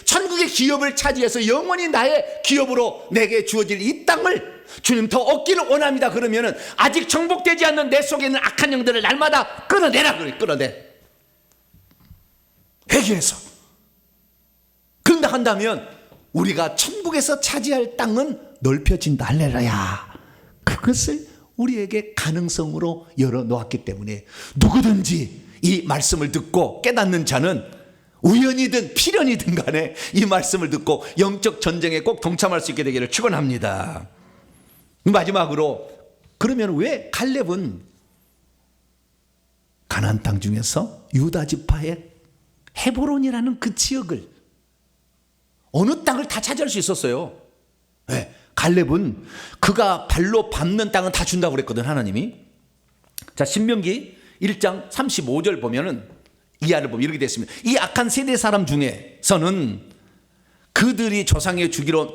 천국의 기업을 차지해서 영원히 나의 기업으로 내게 주어질 이 땅을 주님 더 얻기를 원합니다. 그러면은 아직 정복되지 않는 내 속에 있는 악한 영들을 날마다 끌어내라. 그래, 끌어내. 회개해서. 그런다 한다면 우리가 천국에서 차지할 땅은 넓혀진다. 할렐루야. 그것을 우리에게 가능성으로 열어놓았기 때문에 누구든지 이 말씀을 듣고 깨닫는 자는 우연이든 필연이든 간에 이 말씀을 듣고 영적 전쟁에 꼭 동참할 수 있게 되기를 축원합니다. 마지막으로, 그러면 왜 갈렙은 가나안 땅 중에서 유다 지파의 헤브론이라는 그 지역을, 어느 땅을 다 차지할 수 있었어요? 네, 갈렙은 그가 발로 밟는 땅은 다 준다고 그랬거든, 하나님이. 자, 신명기 1장 35절 보면은 이하를 보면 이렇게 됐습니다. 이 악한 세대 사람 중에서는 그들이 조상에 주기로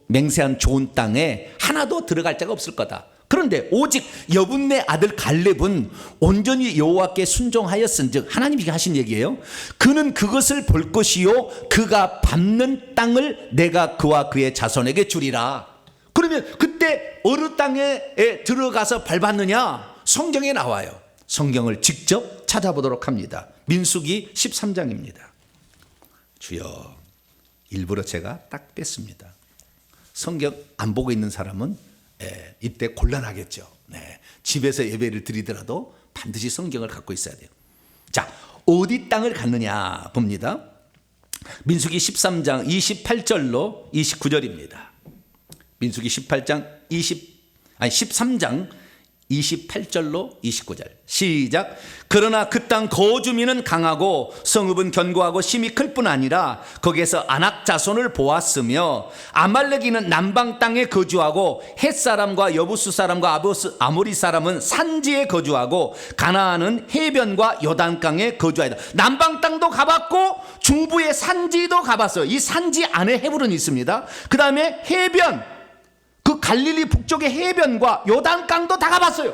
맹세한 좋은 땅에 하나도 들어갈 자가 없을 거다. 그런데 오직 여분네 아들 갈렙은 온전히 여호와께 순종하였은즉, 하나님이 하신 얘기예요. 그는 그것을 볼 것이요 그가 밟는 땅을 내가 그와 그의 자손에게 주리라. 그러면 그때 어느 땅에 들어가서 밟았느냐? 성경에 나와요. 성경을 직접 찾아보도록 합니다. 민수기 13장입니다. 주여, 일부러 제가 딱 뺐습니다. 성경 안 보고 있는 사람은 이때 곤란하겠죠. 네. 집에서 예배를 드리더라도 반드시 성경을 갖고 있어야 돼요. 자, 어디 땅을 갔느냐 봅니다. 민수기 13장 28절로 29절입니다. 민수기 13장 28절로 29절 시작. 그러나 그 땅 거주민은 강하고 성읍은 견고하고 심이 클 뿐 아니라 거기에서 아낙 자손을 보았으며 아말렉이는 남방 땅에 거주하고 헷 사람과 여부스 사람과 아모리 사람은 산지에 거주하고 가나안은 해변과 요단강에 거주하였다. 남방 땅도 가봤고 중부의 산지도 가봤어요. 이 산지 안에 헤브론이 있습니다. 그 다음에 해변, 그 갈릴리 북쪽의 해변과 요단강도 다 가봤어요.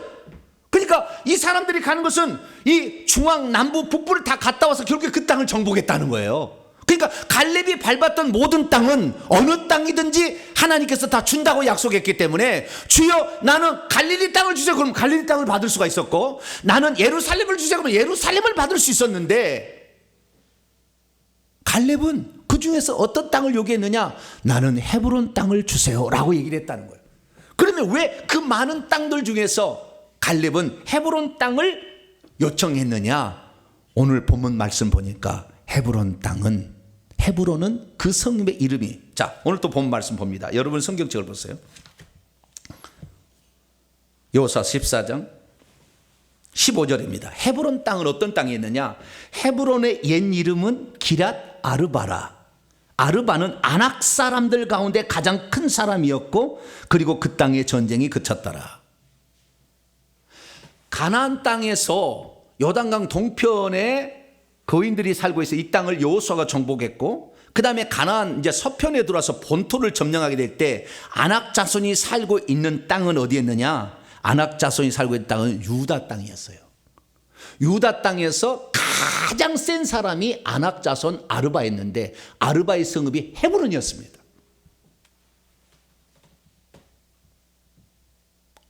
그러니까 이 사람들이 가는 것은 이 중앙, 남부, 북부를 다 갔다 와서 결국에 그 땅을 정복했다는 거예요. 그러니까 갈렙이 밟았던 모든 땅은 어느 땅이든지 하나님께서 다 준다고 약속했기 때문에 주여 나는 갈릴리 땅을 주세요. 그럼 갈릴리 땅을 받을 수가 있었고, 나는 예루살렘을 주세요. 그러면 예루살렘을 받을 수 있었는데 갈렙은 그 중에서 어떤 땅을 요구했느냐? 나는 헤브론 땅을 주세요라고 얘기를 했다는 거예요. 그러면 왜 그 많은 땅들 중에서 갈렙은 헤브론 땅을 요청했느냐? 오늘 본문 말씀 보니까 헤브론은 그 성읍의 이름이, 자 오늘 또 본문 말씀 봅니다. 여러분 성경책을 보세요. 여호수아 14장 15절입니다. 헤브론 땅은 어떤 땅이 있느냐? 헤브론의 옛 이름은 기랏 아르바라. 아르바는 아낙 사람들 가운데 가장 큰 사람이었고, 그리고 그 땅의 전쟁이 그쳤더라. 가나안 땅에서 요단강 동편에 거인들이 살고 있어 이 땅을 여호수아가 정복했고, 그 다음에 가나안 이제 서편에 들어와서 본토를 점령하게 될 때 아낙 자손이 살고 있는 땅은 어디였느냐? 아낙 자손이 살고 있는 땅은 유다 땅이었어요. 유다 땅에서 가장 센 사람이 아낙 자손 아르바였는데, 아르바의 성읍이 헤브론이었습니다.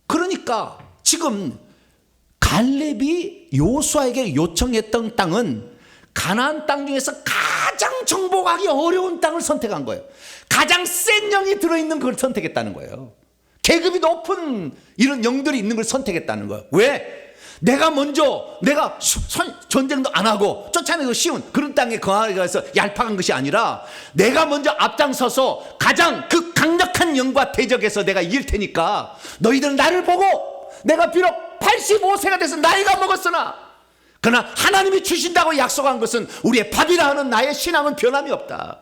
그러니까 지금 갈렙이 여호수아에게 요청했던 땅은 가나안 땅 중에서 가장 정복하기 어려운 땅을 선택한 거예요. 가장 센 영이 들어있는 걸 선택했다는 거예요. 계급이 높은 이런 영들이 있는 걸 선택했다는 거예요. 왜? 내가 전쟁도 안 하고 쫓아내기 쉬운 그런 땅에 거하기 위해서 얄팍한 것이 아니라, 내가 먼저 앞장서서 가장 그 강력한 영과 대적해서 내가 이길 테니까 너희들은 나를 보고, 내가 비록 85세가 돼서 나이가 먹었으나 그러나 하나님이 주신다고 약속한 것은 우리의 밥이라 하는 나의 신앙은 변함이 없다.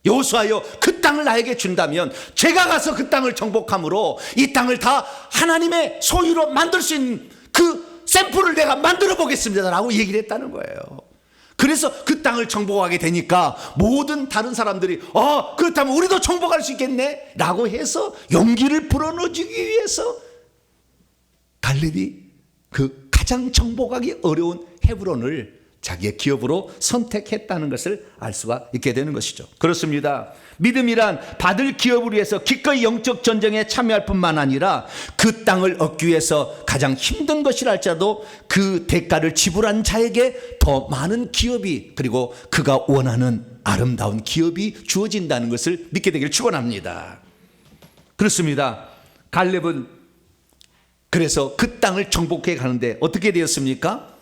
여호수아여, 그 땅을 나에게 준다면 제가 가서 그 땅을 정복함으로 이 땅을 다 하나님의 소유로 만들 수 있는 그 샘플을 내가 만들어 보겠습니다 라고 얘기를 했다는 거예요. 그래서 그 땅을 정복하게 되니까 모든 다른 사람들이 그렇다면 우리도 정복할 수 있겠네 라고 해서 용기를 불어넣어주기 위해서 갈렙이 그 가장 정복하기 어려운 헤브론을 자기의 기업으로 선택했다는 것을 알 수가 있게 되는 것이죠. 그렇습니다. 믿음이란 받을 기업을 위해서 기꺼이 영적 전쟁에 참여할 뿐만 아니라 그 땅을 얻기 위해서 가장 힘든 것이라 할지라도 그 대가를 지불한 자에게 더 많은 기업이, 그리고 그가 원하는 아름다운 기업이 주어진다는 것을 믿게 되길 축원합니다. 그렇습니다. 갈렙은 그래서 그 땅을 정복해 가는데 어떻게 되었습니까?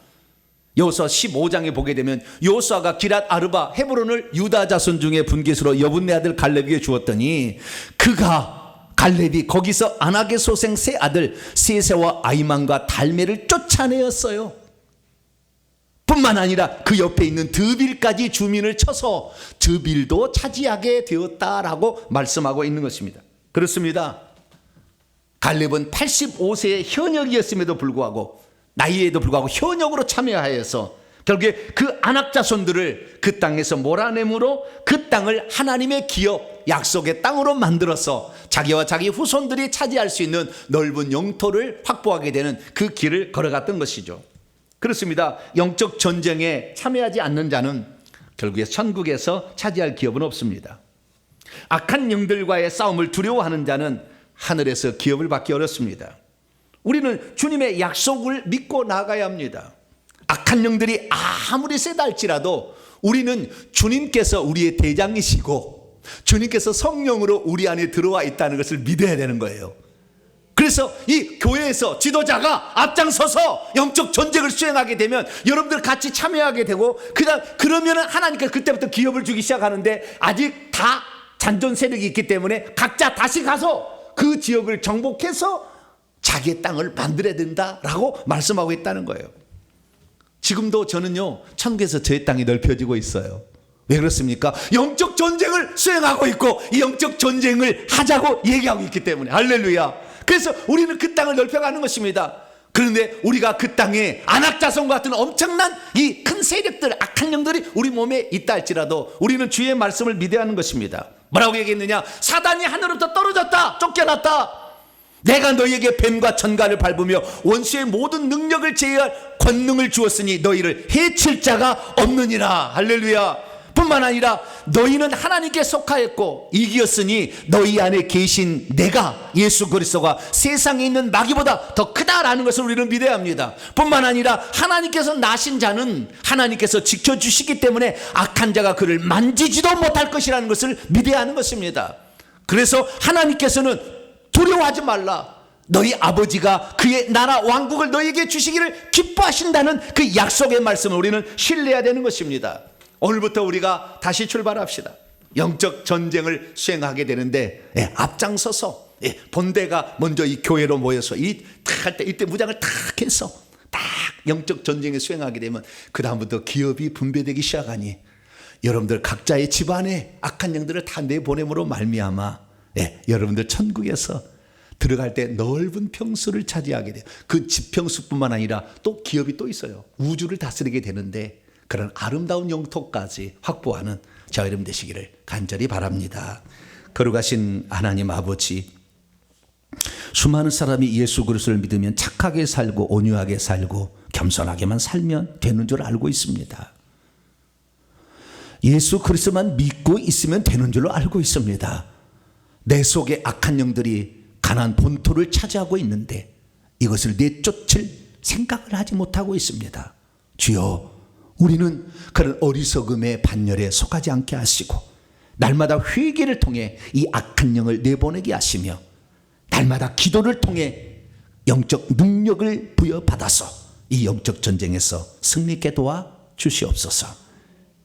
여호수아 15장에 보게 되면 여호수아가 기랏 아르바 헤브론을 유다 자손 중에 분깃으로 여분네 아들 갈렙에게 주었더니, 갈렙이 거기서 아낙의 소생 세 아들 세세와 아이만과 달메를 쫓아내었어요. 뿐만 아니라 그 옆에 있는 드빌까지 주민을 쳐서 드빌도 차지하게 되었다라고 말씀하고 있는 것입니다. 그렇습니다. 갈렙은 85세의 현역이었음에도 불구하고, 나이에도 불구하고 현역으로 참여하여서 결국에 그 아낙 자손들을 그 땅에서 몰아내므로 그 땅을 하나님의 기업, 약속의 땅으로 만들어서 자기와 자기 후손들이 차지할 수 있는 넓은 영토를 확보하게 되는 그 길을 걸어갔던 것이죠. 그렇습니다. 영적 전쟁에 참여하지 않는 자는 결국에 천국에서 차지할 기업은 없습니다. 악한 영들과의 싸움을 두려워하는 자는 하늘에서 기업을 받기 어렵습니다. 우리는 주님의 약속을 믿고 나가야 합니다. 악한 영들이 아무리 세다 할지라도 우리는 주님께서 우리의 대장이시고 주님께서 성령으로 우리 안에 들어와 있다는 것을 믿어야 되는 거예요. 그래서 이 교회에서 지도자가 앞장서서 영적 전쟁을 수행하게 되면 여러분들 같이 참여하게 되고, 그러면 하나님께서 그때부터 기업을 주기 시작하는데, 아직 다 잔존 세력이 있기 때문에 각자 다시 가서 그 지역을 정복해서 자기의 땅을 만들어야 된다라고 말씀하고 있다는 거예요. 지금도 저는요, 천국에서 저의 땅이 넓혀지고 있어요. 왜 그렇습니까? 영적 전쟁을 수행하고 있고 이 영적 전쟁을 하자고 얘기하고 있기 때문에. 할렐루야. 그래서 우리는 그 땅을 넓혀가는 것입니다. 그런데 우리가 그 땅에 아낙 자손과 같은 엄청난 이 큰 세력들, 악한 영들이 우리 몸에 있다 할지라도 우리는 주의 말씀을 믿어야 하는 것입니다. 뭐라고 얘기했느냐? 사단이 하늘로부터 떨어졌다, 쫓겨났다. 내가 너희에게 뱀과 천갈을 밟으며 원수의 모든 능력을 제어할 권능을 주었으니 너희를 해칠 자가 없느니라. 할렐루야. 뿐만 아니라 너희는 하나님께 속하였고 이기었으니 너희 안에 계신 내가 예수 그리스도가 세상에 있는 마귀보다 더 크다라는 것을 우리는 믿어야 합니다. 뿐만 아니라 하나님께서 나신 자는 하나님께서 지켜주시기 때문에 악한 자가 그를 만지지도 못할 것이라는 것을 믿어야 하는 것입니다. 그래서 하나님께서는 두려워하지 말라, 너희 아버지가 그의 나라 왕국을 너희에게 주시기를 기뻐하신다는 그 약속의 말씀을 우리는 신뢰해야 되는 것입니다. 오늘부터 우리가 다시 출발합시다. 영적 전쟁을 수행하게 되는데 앞장서서 본대가 먼저 이 교회로 모여서 이때 무장을 탁 해서 딱 영적 전쟁에 수행하게 되면 그 다음부터 기업이 분배되기 시작하니 여러분들 각자의 집안에 악한 영들을 다 내보냄으로 말미암아 여러분들 천국에서 들어갈 때 넓은 평수를 차지하게 돼요. 그 지평수뿐만 아니라 또 기업이 또 있어요. 우주를 다스리게 되는데 그런 아름다운 영토까지 확보하는 저와 여러분 되시기를 간절히 바랍니다. 거룩하신 하나님 아버지, 수많은 사람이 예수 그리스도를 믿으면 착하게 살고 온유하게 살고 겸손하게만 살면 되는 줄 알고 있습니다. 예수 그리스도만 믿고 있으면 되는 줄로 알고 있습니다. 내 속에 악한 영들이 가나안 본토를 차지하고 있는데 이것을 내쫓을 생각을 하지 못하고 있습니다. 주여, 우리는 그런 어리석음의 반열에 속하지 않게 하시고 날마다 회개를 통해 이 악한 영을 내보내게 하시며 날마다 기도를 통해 영적 능력을 부여받아서 이 영적 전쟁에서 승리케 도와 주시옵소서.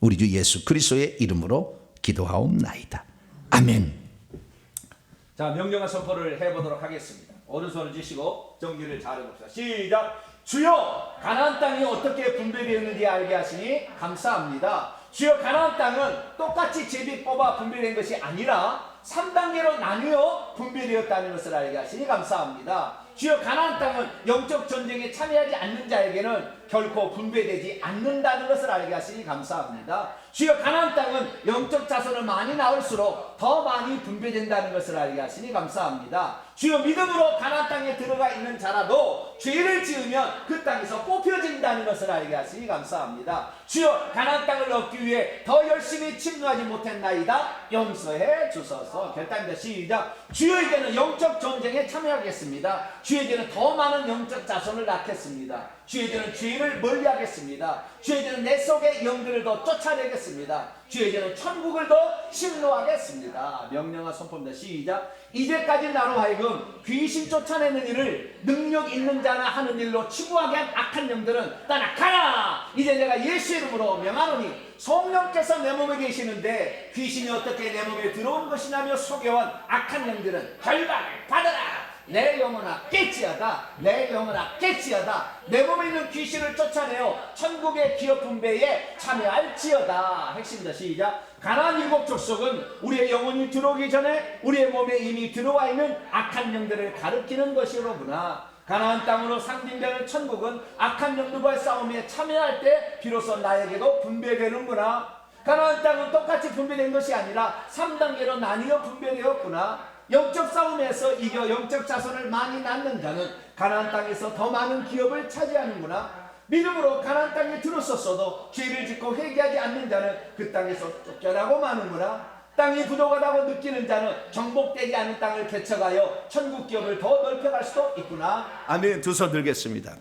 우리 주 예수 그리스도의 이름으로 기도하옵나이다. 아멘. 자, 명령한 선포를 해보도록 하겠습니다. 오른손을 쥐시고 정기를 잘 해봅시다. 시작. 주여, 가나안 땅이 어떻게 분배되었는지 알게 하시니 감사합니다. 주여, 가나안 땅은 똑같이 제비 뽑아 분배된 것이 아니라 3단계로 나뉘어 분배되었다는 것을 알게 하시니 감사합니다. 주여, 가나안 땅은 영적 전쟁에 참여하지 않는 자에게는 결코 분배되지 않는다는 것을 알게 하시니 감사합니다. 주여, 가나안 땅은 영적 자손을 많이 낳을수록 더 많이 분배된다는 것을 알게 하시니 감사합니다. 주여, 믿음으로 가나안 땅에 들어가 있는 자라도 죄를 지으면 그 땅에서 뽑혀진다는 것을 알게 하시니 감사합니다. 주여, 가나안 땅을 얻기 위해 더 열심히 침노하지 못했나이다. 용서해 주소서. 결단입니다. 시작. 주여, 이제는 영적 전쟁에 참여하겠습니다. 주여, 이제는 더 많은 영적 자손을 낳겠습니다. 주여, 이제는 죄를 멀리하겠습니다. 주여, 이제는 내 속의 영들을 더 쫓아내겠습니다. 주여, 이제는 천국을 더 심노하겠습니다. 명령과 선포입니다. 시작. 이제까지 나로 하여금 귀신 쫓아내는 일을 능력 있는 자나 하는 일로 추구하게 한 악한 영들은 떠나가라. 이제 내가 예수 이름으로 명하노니 성령께서 내 몸에 계시는데 귀신이 어떻게 내 몸에 들어온 것이냐며 속여온 악한 영들은 결박을 받아라. 내 영혼아 깨지하다. 내 영혼아 깨지하다. 내 몸에 있는 귀신을 쫓아내어 천국의 기업 분배에 참여할지어다. 핵심이다. 시작. 가나안 일곱 족속은 우리의 영혼이 들어오기 전에 우리의 몸에 이미 들어와 있는 악한 영들을 가리키는 것이로구나. 가나안 땅으로 상징되는 천국은 악한 영들과의 싸움에 참여할 때 비로소 나에게도 분배되는구나. 가나안 땅은 똑같이 분배된 것이 아니라 3단계로 나뉘어 분배되었구나. 영적 싸움에서 이겨 영적 자손을 많이 낳는 자는 가나안 땅에서 더 많은 기업을 차지하는구나. 믿음으로 가나안 땅에 들었었어도 죄를 짓고 회개하지 않는 자는 그 땅에서 쫓겨나고 마는구나. 땅이 부족하다고 느끼는 자는 정복되지 않은 땅을 개척하여 천국 기업을 더 넓혀갈 수도 있구나. 아멘. 두 손 들겠습니다.